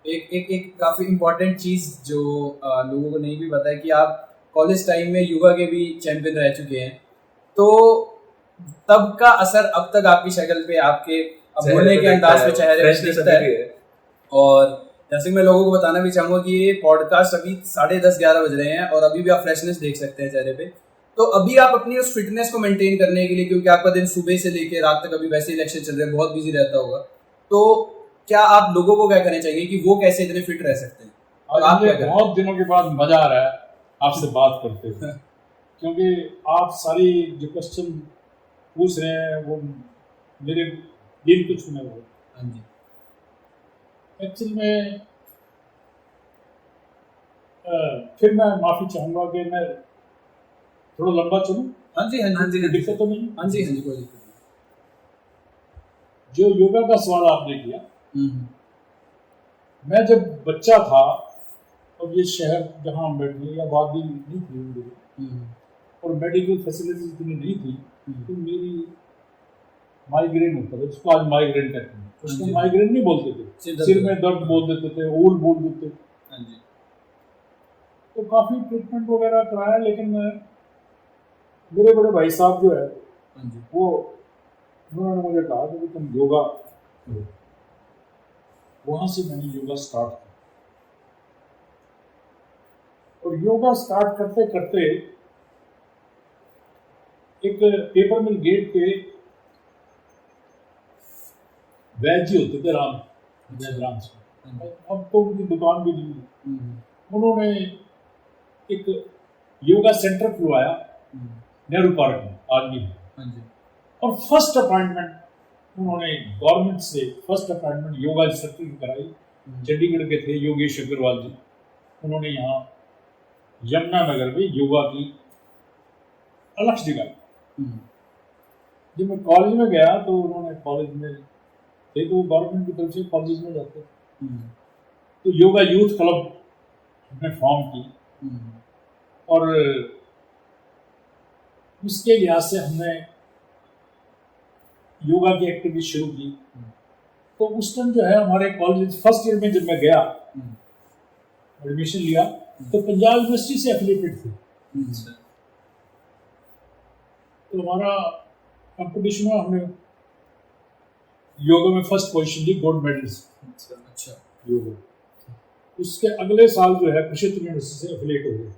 एक एक एक काफी इम्पोर्टेंट चीज जो लोगों को नहीं भी पता है कि आप कॉलेज टाइम में युवा के भी चैंपियन रह चुके हैं, तो तब का असर अब तक आपकी शक्ल पे, आपके अब बोलने के अंदाज पे, चेहरे पे दिखता है। और जैसे कि मैं लोगों को बताना भी चाहूंगा कि ये पॉडकास्ट अभी 10:30-11 बज रहे हैं और अभी भी आप फ्रेशनेस देख सकते हैं चेहरे पे। तो अभी आप अपनी उस फिटनेस को मेंटेन करने के लिए, क्योंकि आपका दिन सुबह से लेकर रात तक, अभी वैसे इलेक्शन चल रहे हैं, बहुत बिजी रहता होगा, तो क्या आप लोगों को क्या कहना चाहिए कि वो कैसे इतने फिट रह सकते हैं? और आप क्या मुझे करें? बहुत दिनों के बाद मजा आ रहा है आपसे बात करते हुए, क्योंकि आप सारी जो क्वेश्चन पूछ रहे हैं वो मेरे दिल को छूने वाले। हाँ जी। एक्चुअल में फिर मैं माफ़ी चाहूँगा कि मैं थोड़ा लंबा चलूँ, हाँ जी, हाँ जी, हाँ जी, कोई दिक्कत तो नहीं? हाँ जी, हाँ जी, कोई दिक्कत जो योगा का सवाल आपने किया, नहीं। मैं जब बच्चा था और ये शहर जहाँ हम बैठे, या वादी नहीं थी मेरी, और मेडिकल फैसिलिटीज इतनी नहीं थी, तो मेरी माइग्रेन होता था, जिसको आज माइग्रेन कहते हैं, उसको जी। माइग्रेन नहीं बोलते थे, सिर में दर्द बोल देते थे, ऊल बोल देते थे। हाँ जी। तो काफ़ी ट्रीटमेंट वगैरह कराया, लेकिन मेरे बड़े भाई साहब जो है, हाँ जी। वो उन्होंने मुझे कहा कि तुम योगा करो। वहाँ से मैंने योगा स्टार्ट किया। और योगा स्टार्ट करते करते एक पेपर मिल गेट पे वैद जी होते थे राम जयराम से, अब तो उनकी दुकान भी नहीं। उन्होंने एक योगा सेंटर खुलवाया नेहरू पार्क में, आदमी में, और फर्स्ट अपॉइंटमेंट उन्होंने गवर्नमेंट से फर्स्ट अपॉइंटमेंट योगा इंस्ट्रक्टर की कराई। चंडीगढ़ के थे योगेश अग्रवाल जी, उन्होंने यहाँ यमुनानगर में योगा की अलग जगह। जब मैं कॉलेज में गया तो उन्होंने कॉलेज में थे तो गवर्नमेंट की तरफ से कॉलेज में जाते, तो योगा यूथ क्लब हमने फॉर्म की और उसके लिहाज से हमने योगा की एक्टिविटी शुरू की। तो उस टाइम जो है हमारे कॉलेज फर्स्ट ईयर में जब मैं गया एडमिशन लिया तो पंजाब यूनिवर्सिटी से एफिलिएटेड थे। तो हमारा कंपटीशन में हमने योगा में फर्स्ट पोजीशन ली, गोल्ड मेडलिस्ट। अच्छा। योगा उसके अगले साल जो है कुरुक्षेत्र यूनिवर्सिटी से एफिलिएट हो गए।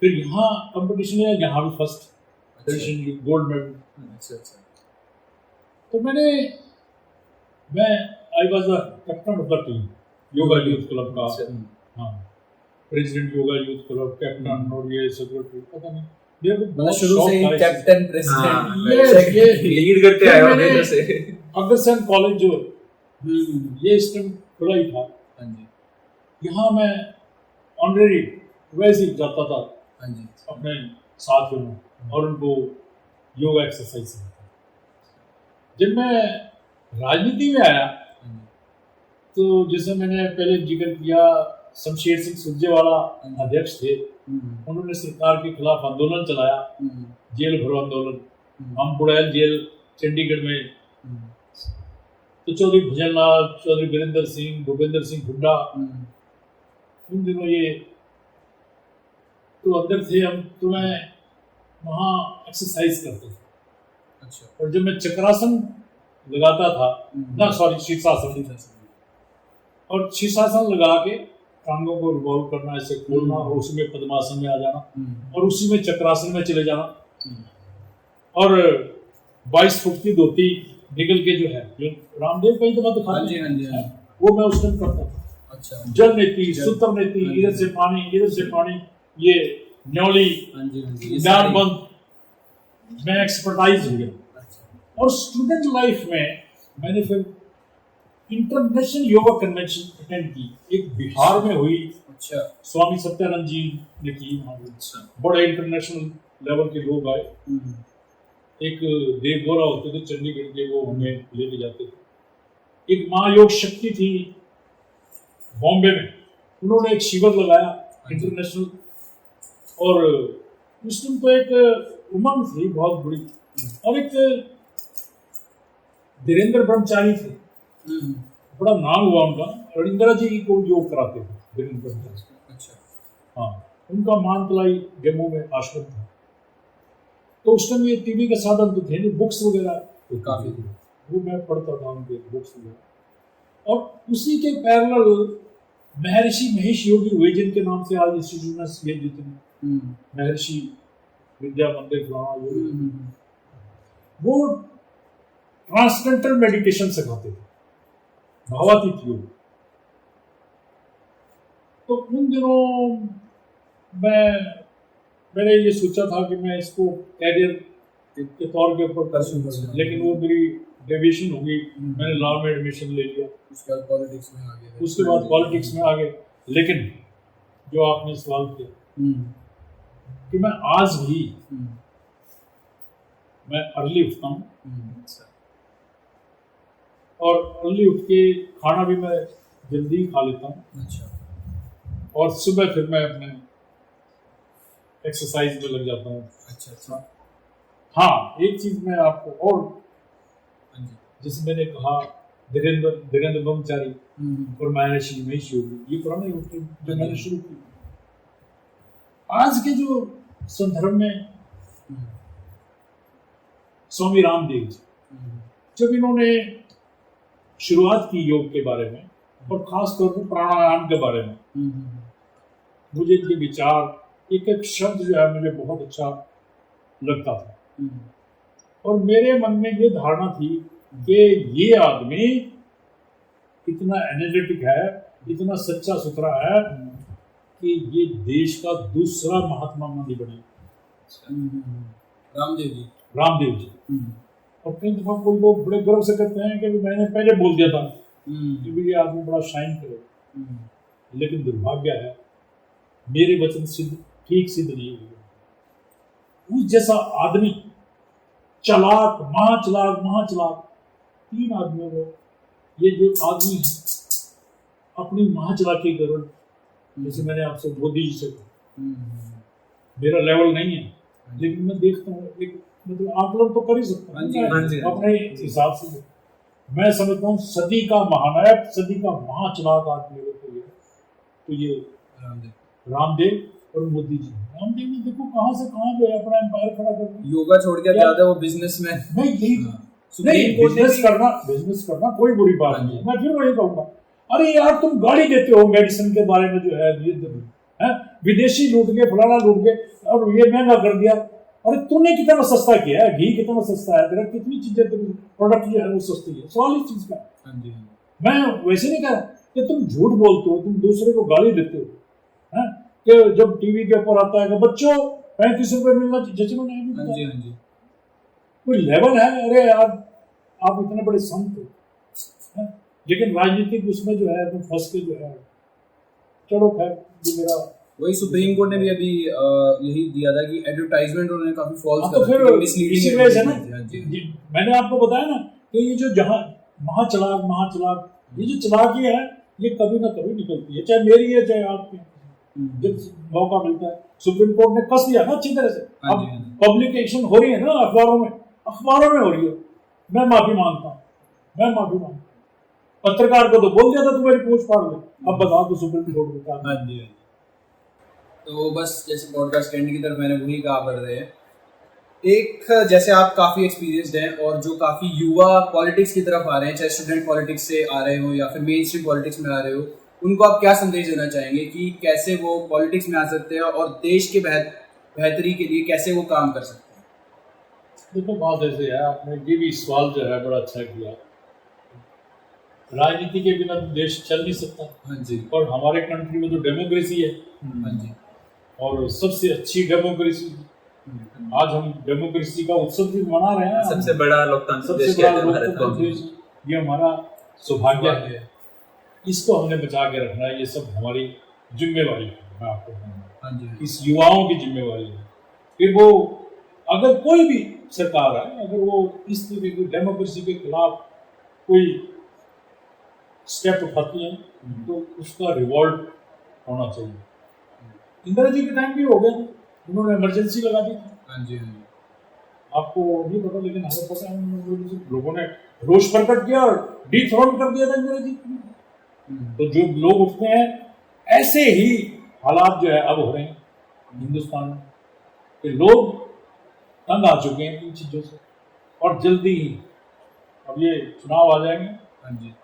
फिर यहाँ कंपटीशन है, यहाँ भी फर्स्ट पोजीशन ली, गोल्ड मेडल। तो मैं I was the captain of the team yoga youth club का। हाँ, president yoga youth club, captain और ये सेक्रेटरी, पता नहीं मतलब शुरू से ही कैप्टन प्रेसिडेंट ये लीड करते आए हो हमेशा से। अग्रसेन कॉलेज जो ये इस टाइम खुला ही था, यहाँ मैं ऑनरेरी वैसे ही जाता था अपने साथियों में और उनको योगा एक्सरसाइज। जब मैं राजनीति में आया तो जैसे मैंने पहले जिक्र किया, शमशेर सिंह सुरजेवाला अध्यक्ष थे, उन्होंने सरकार के खिलाफ आंदोलन चलाया, जेल भरो आंदोलन। हम बुड़ैल जेल चंडीगढ़ में, तो चौधरी भजनलाल, चौधरी वीरेंद्र सिंह, भूपेंद्र सिंह हुड्डा, उन दिनों ये तो अंदर थे हम, तो मैं वहाँ एक्सरसाइज करते थे। अच्छा। और जब मैं चक्रासन लगाता था ना, सॉरी शीर्षासन, और शीर्षासन लगा के टांगों को रिवॉल्व करना, ऐसे खोलना और उसी में पद्मासन में आ जाना और उसी में चक्रासन में चले जाना, और 22 फुट की धोती निकल के जो है, जो रामदेव कहीं तो दिखाते हैं, वो मैं उस टाइम करता था। अच्छा। जल नीति, सूत्र नीति, इधर से पानी, ये न्योली, ज्ञानबंद, मैं एक्सपर्टाइज हो गया। और स्टूडेंट लाइफ में मैंने फिर इंटरनेशनल योगा कन्वेंशन अटेंड की, एक बिहार में हुई। अच्छा। स्वामी सत्यानंद जी ने की, बड़े इंटरनेशनल लेवल के लोग आए। एक देव गौरा होते थे चंडीगढ़ के, वो हमें लेके जाते थे। एक महायोग शक्ति थी बॉम्बे में, उन्होंने एक शिविर लगाया इंटरनेशनल, और उस दिन तो एक उमंग थी बहुत बड़ी। और एक धीरेन्द्र ब्रह्मचारी थे, बड़ा नाम हुआ उनका, और इंदिरा जी को योग कराते थे धीरेन्द्र ब्रह्मचारी। अच्छा। हाँ, उनका मानतलाई जम्मू में आश्रम था। तो उस टाइम ये टीवी के साधन तो थे नहीं, बुक्स वगैरह तो काफ़ी थे, वो मैं पढ़ता था उनके बुक्स वगैरह। और उसी के पैरेलल महर्षि महेश योगी हुए, जिनके नाम से आज इंस्टीट्यूट ये जितने महर्षि विद्या मंदिर वो ट्रांसडेंटल मेडिटेशन सिखाते थे, भावातीत योग। तो उन दिनों मैंने ये सोचा था कि मैं इसको कैरियर के तौर के ऊपर कर, लेकिन वो मेरी डेविएशन हो गई। मैंने लॉ में एडमिशन ले लिया, उसके बाद पॉलिटिक्स में आ गए। लेकिन जो आपने सवाल किया कि मैं आज भी मैं अर्ली उठता हूँ, और अर्ली उठ के खाना भी मैं जल्दी खा लेता हूँ। अच्छा। और सुबह फिर मैं अपने एक्सरसाइज में लग जाता हूँ। अच्छा। हाँ, एक चीज मैं आपको और, जैसे मैंने कहा धीरेन्द्र ब्रह्मचारी और महर्षि महेश योगी, ये पुराने योग जो मैंने शुरू की। आज के जो संदर्भ में स्वामी रामदेव जी, जब इन्होंने शुरुआत की योग के बारे में, और खास तौर पर प्राणायाम के बारे में, मुझे इनके विचार, एक एक शब्द जो है मुझे बहुत अच्छा लगता था। और मेरे मन में ये धारणा थी कि ये आदमी इतना एनर्जेटिक है, इतना सच्चा सुथरा है कि ये देश का दूसरा महात्मा गांधी बने, रामदेव जी। रामदेव जी। और कई दफा कोई लोग बड़े गर्व से कहते हैं कि मैंने पहले बोल दिया था कि भी ये आदमी बड़ा शाइन करेगा, लेकिन दुर्भाग्य है मेरे वचन ठीक सिद्ध नहीं हुए। उस जैसा आदमी, चालाक, महाचालाक, 3 आदमियों को, ये जो आदमी है अपनी महाचालाकी के कारण, जैसे मैंने आपसे मोदी जी से कहा, मेरा लेवल नहीं है, लेकिन मैं देखता हूँ एक मतलब आकलन तो कर ही सकता हूँ अपने हिसाब से। मैं समझता हूँ सदी का महानायक, सदी का महाचालाक आदमी तो ये रामदेव और मोदी जी। रामदेव ने देखो कहाँ से कहाँ जो है अपना एम्पायर खड़ा कर दिया। योगा छोड़ के ज्यादा वो बिजनेसमैन। मैं यही नहीं, बिजनेस करना कोई बुरी बात नहीं है। मैं फिर वही कहूँगा, अरे यार तुम गाड़ी देते हो मेडिसिन के बारे में जो है विदेशी लूट गए, फलाना लूट गए और ये महंगा कर दिया। अरे तूने कितना सस्ता किया है, घी कितना सस्ता है तेरा, कितनी चीजें प्रोडक्ट जो है वो सस्ती है। सवाल इस चीज का। मैं वैसे नहीं कह रहा कि तुम झूठ बोलते हो, तुम दूसरे को गाली देते हो, है कि जब टीवी के ऊपर आता है कि बच्चों 35 रुपए मिलना चाहिए, कोई लेवल है। अरे यार आप इतने बड़े संत हो, लेकिन राजनीतिक उसमें जो है तुम फंस के जो है, चलो खैर ये मेरा। वही सुप्रीम कोर्ट ने भी अभी यही दिया था कि एडवर्टाइजमेंट उन्होंने काफी फॉल्स तो फिर मिसलीडिंग है ना। मैंने आपको बताया ना कि ये जो जहाँ महाचालाक ये जो चलाकी है ये कभी ना कभी निकलती है, चाहे मेरी है चाहे आपकी। जब मौका मिलता है, सुप्रीम कोर्ट ने कस दिया ना अच्छी तरह से। अब पब्लिकेशन हो रही है ना अखबारों में हो रही है। मैं माफी मांगता हूँ। पत्रकार को तो बोल दिया था तुम्हारी पूछ फाड़ दे, अब बताओ तो सुप्रीम कोर्ट में क्या। तो बस जैसे पॉडकास्ट एंड की तरफ मैंने वही कहा कर रहे हैं, एक जैसे आप काफ़ी एक्सपीरियंसड हैं और जो काफ़ी युवा पॉलिटिक्स की तरफ आ रहे हैं, चाहे स्टूडेंट पॉलिटिक्स से आ रहे हो या फिर मेन स्ट्रीम पॉलिटिक्स में आ रहे हो, उनको आप क्या संदेश देना चाहेंगे कि कैसे वो पॉलिटिक्स में आ सकते हैं और देश के बेहतरी के लिए कैसे वो काम कर सकते हैं? देखो बात ऐसे है, आपने ये भी सवाल जो है बड़ा अच्छा किया। राजनीति के बिना तो देश चल नहीं सकता। हाँ जी। और हमारे कंट्री में तो डेमोक्रेसी है। हाँ जी। और सबसे अच्छी डेमोक्रेसी। आज हम डेमोक्रेसी का उत्सव भी मना रहे हैं। सबसे बड़ा लोकतंत्र, ये हमारा सौभाग्य है। इसको हमने बचा के रखना है। ये सब हमारी जिम्मेवारी है। मैं आपको कहूँगा इस युवाओं की जिम्मेवारी है कि वो अगर कोई भी सरकार है, अगर वो इस तरह की डेमोक्रेसी के खिलाफ कोई स्टेप उठाती है तो उसका रिवॉल्ट होना चाहिए। इंदिरा जी के टाइम भी हो गया, उन्होंने इमरजेंसी लगा दी थी। हाँ जी। आपको नहीं पता, लेकिन हमें पता है लोगों ने रोष प्रकट किया और डिथ्रोन कर दिया था इंदिरा जी। तो जो लोग उठते हैं, ऐसे ही हालात जो है अब हो रहे हैं हिंदुस्तान में कि लोग तंग आ चुके हैं इन चीज़ों से। और जल्दी ही अब ये चुनाव आ जाएंगे। हाँ जी।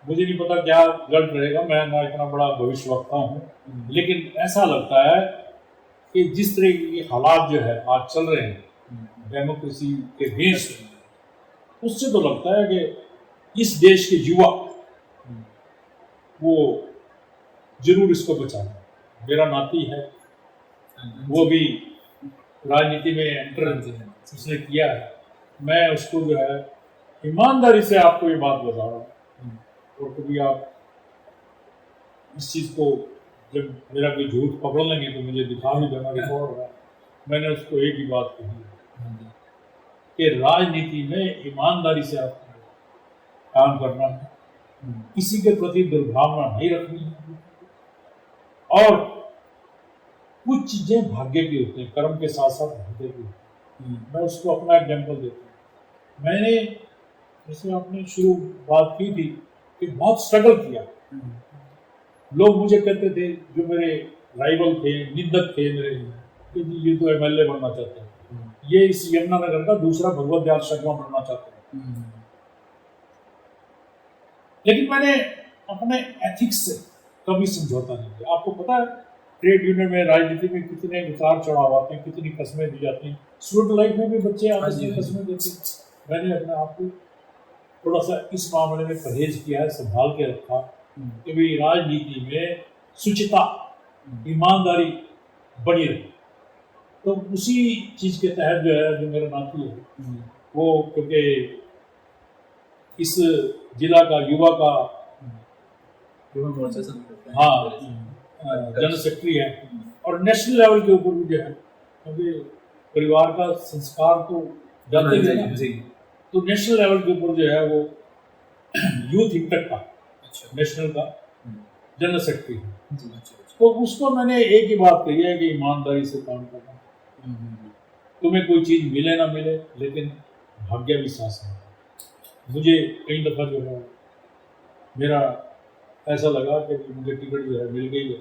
मुझे नहीं पता क्या रिजल्ट रहेगा, मैं ना इतना बड़ा भविष्यवक्ता हूँ, लेकिन ऐसा लगता है कि जिस तरह के हालात जो है आज चल रहे हैं डेमोक्रेसी के अगेंस्ट, उससे तो लगता है कि इस देश के युवा वो जरूर इसको बचाएं। मेरा नाती है, वो भी राजनीति में एंटर उसने किया है। मैं उसको जो है ईमानदारी से आपको ये बात बता रहा हूँ। और कभी आप इस चीज़ को जब मेरा कोई झूठ पकड़ लेंगे तो मुझे दिखा भी देना, रिकॉर्ड होगा। मैंने उसको एक ही बात कही कि राजनीति में ईमानदारी से आपको काम करना है, किसी के प्रति दुर्भावना नहीं रखनी है। और कुछ चीज़ें भाग्य की होती हैं, कर्म के साथ साथ भाग्य की होती हैं। मैं उसको अपना एग्जाम्पल देता हूँ। मैंने जैसे आपने शुरू बात की थी कि बहुत स्ट्रगल किया। लोग मुझे कहते थे, जो मेरे राइवल थे, निंदक थे मेरे, कि ये तो एमएलए बनना चाहते हैं, ये इस यमुनानगर का दूसरा भगवत दयाल शर्मा बनना चाहते हैं। लेकिन मैंने अपने एथिक्स से कभी समझौता नहीं किया। आपको पता है ट्रेड यूनियन में, राजनीति में कितने उतार चढ़ाव आते हैं, कितनी कस्में दी जाती हैं। स्टूडेंट लाइफ में भी बच्चे आपस में कस्में देते हैं। मैंने अपने आप को थोड़ा सा इस मामले में परहेज किया है, संभाल के रखा कि भाई राजनीति में शुचिता, ईमानदारी बनी रहे। तो उसी चीज़ के तहत जो है, जो मेरा नाती है वो, क्योंकि इस जिला का युवा का युवा मोर्चा संगठन, हाँ जनरल सेक्रेटरी है, और नेशनल लेवल के ऊपर भी जो है, क्योंकि परिवार का संस्कार तो जाते हैं ना, तो नेशनल लेवल के ऊपर जो है वो यूथ इंटक का नेशनल का जनरल सेक्रेटरी है। तो उसको मैंने एक ही बात कही है कि ईमानदारी से काम करना, तुम्हें कोई चीज़ मिले ना मिले, लेकिन भाग्य भी साथ है। मुझे कई दफ़ा जो है मेरा ऐसा लगा कि मुझे टिकट जो है मिल गई है,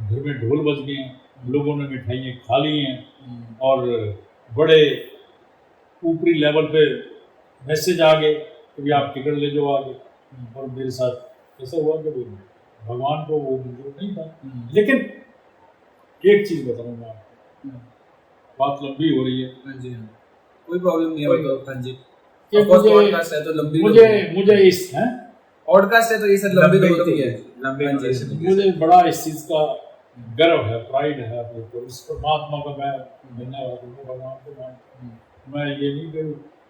घर में ढोल बज गए हैं, लोगों ने मिठाइयाँ खा ली हैं, और बड़े ऊपरी लेवल पे मैसेज आ गए कि भी आप टिकट ले जाओ आगे। और मेरे साथ ऐसा हुआ कि भगवान को वो मंजूर नहीं था। लेकिन एक चीज़ बताऊँगा आपको, बात लंबी हो रही है। कोई प्रॉब्लम नहीं है, वो तो हाँ जी, कि पॉडकास्ट है तो लंबी मुझे इस है पॉडकास्ट है तो ये सब लंबी तो होती है। मुझे बड़ा इस चीज़ का गर्व है, प्राइड है अपने ऊपर। इस परमात्मा का मैं धन्यवाद हूँ, भगवान को मैं ये नहीं कि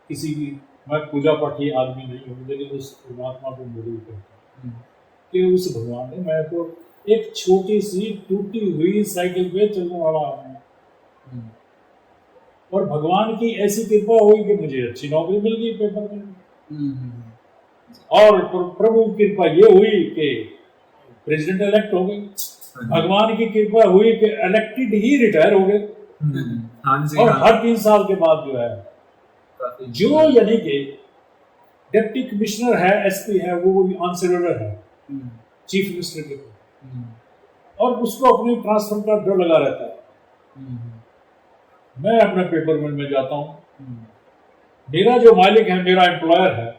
किसी की, मैं पूजा पाठी आदमी नहीं हूँ, लेकिन उस परमात्मा को मजबूर करता हूँ कि उस भगवान ने, मैं तो एक छोटी सी टूटी हुई साइकिल पे चलने वाला आदमी, और भगवान की ऐसी कृपा हुई कि मुझे अच्छी नौकरी मिल गई पेपर में, और प्रभु की कृपा ये हुई कि प्रेसिडेंट इलेक्ट हो गए। भगवान की कृपा हुई कि इलेक्टेड ही रिटायर हो गए, और हर 3 साल के बाद जो है, जो यानी कि डिप्टी कमिश्नर है, एसपी है, वो आंसरर है चीफ मिनिस्टर के, और उसको अपनी ट्रांसफर का डर लगा रहता है। मैं अपने पेपर मिल में जाता हूँ, मेरा जो मालिक है, मेरा एम्प्लॉयर है,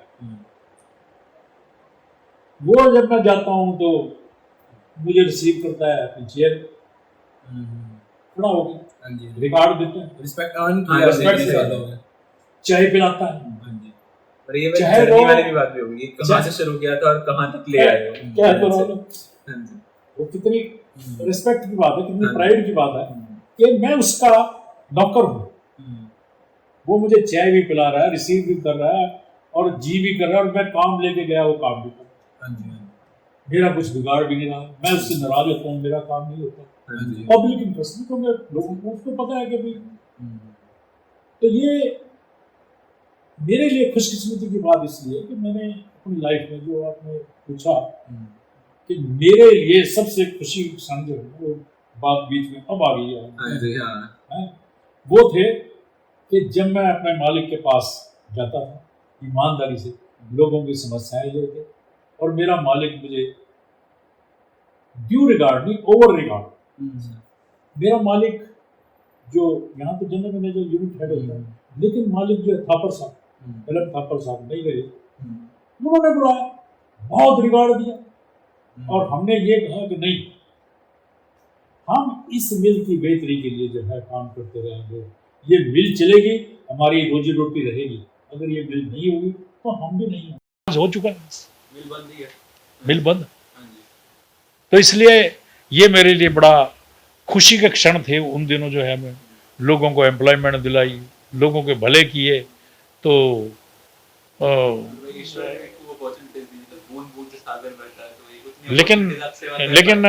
वो जब मैं जाता हूँ तो मुझे रिसीव करता है अपनी चेयर, खड़ा होकर रिकॉर्ड देता है, रिस्पेक्ट अर्न किया, चाय पिलाता है। और ये जर्नी वाली भी बात भी होगी, कहाँ से शुरू किया था और कहाँ तक ले आए हो। क्या तो वो कितनी रिस्पेक्ट की बात है, कितनी प्राइड की बात है कि मैं उसका नौकर हूँ। वो मुझे चाय भी पिला रहा है, रिसीव भी कर रहा है, और जी भी कर रहा है, और मैं काम लेके गया वो काम भी कर रहा है। मेरा कुछ बिगाड़ भी नहीं रहा, मैं उससे नाराज होता हूँ, मेरा काम नहीं होता। पब्लिक इंटरेस्ट में, तो मैं लोगों को उसको पता है कि भाई, तो ये मेरे लिए खुशकिस्मती की बात इसलिए कि मैंने अपनी लाइफ में, जो आपने पूछा कि मेरे लिए सबसे खुशी क्षण जो है, वो बात बीच में अब आ गई है, वो थे कि जब मैं अपने मालिक के पास जाता था ईमानदारी से, लोगों की समस्याएं लेके, और मेरा मालिक मुझे ड्यू रिगार्ड नहीं, ओवर रिगार्ड, मेरा मालिक जो यहाँ तो जनरल मैनेजर यूनिट हेड होता है, लेकिन मालिक जो है थापर साहब, फिल्म थापर साहब नहीं गए, उन्होंने बुलाया, बहुत रिगार्ड दिया, और हमने ये कहा कि नहीं, हम इस मिल की बेहतरी के लिए जो है काम करते रहेंगे। ये मिल चलेगी, हमारी रोजी रोटी रहेगी। अगर ये मिल नहीं होगी तो हम भी नहीं हैं। हो चुका है, मिल बंद ही है, मिल बंद। तो इसलिए ये मेरे लिए बड़ा खुशी के क्षण थे उन दिनों, जो है मैं लोगों को एम्प्लॉयमेंट दिलाई, लोगों के भले किए। तो लेकिन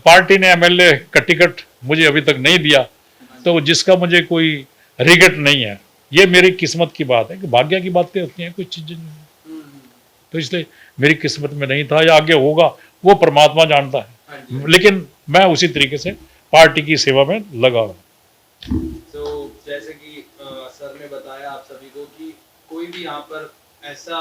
पार्टी ने एमएलए का टिकट मुझे अभी तक नहीं दिया, तो जिसका मुझे कोई रिग्रेट नहीं है। ये मेरी किस्मत की बात है कि भाग्य की बातें होती हैं, कुछ चीज़ें नहीं। तो इसलिए मेरी किस्मत में नहीं था, या आगे होगा वो परमात्मा जानता है, लेकिन मैं उसी तरीके से पार्टी की सेवा में लगा हूँ। तो जैसे कि सर ने बताया आप सभी को कि कोई भी यहाँ पर ऐसा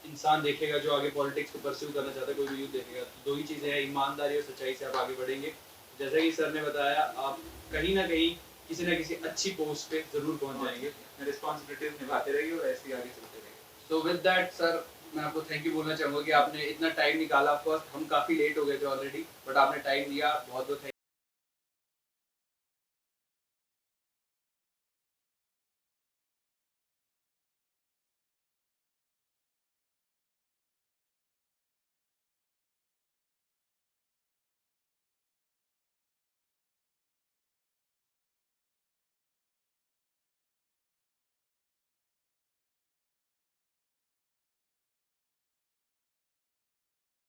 इंसान देखेगा जो आगे पॉलिटिक्स को परस्यू करना चाहता है, कोई भी यूथ देखेगा, तो 2 ही चीज़ें हैं, ईमानदारी और सच्चाई से आप आगे बढ़ेंगे। जैसे कि सर ने बताया, आप कहीं ना कहीं किसी न किसी अच्छी पोस्ट पे जरूर पहुंच जाएंगे, रिस्पॉन्सिबिलिटीज निभाते रहिए और ऐसे ही आगे चलते रहिए। तो विद दैट सर, मैं आपको थैंक यू बोलना चाहूँगा कि आपने इतना टाइम निकाला। ऑफ कोर्स हम काफ़ी लेट हो गए थे ऑलरेडी, बट आपने टाइम दिया, बहुत बहुत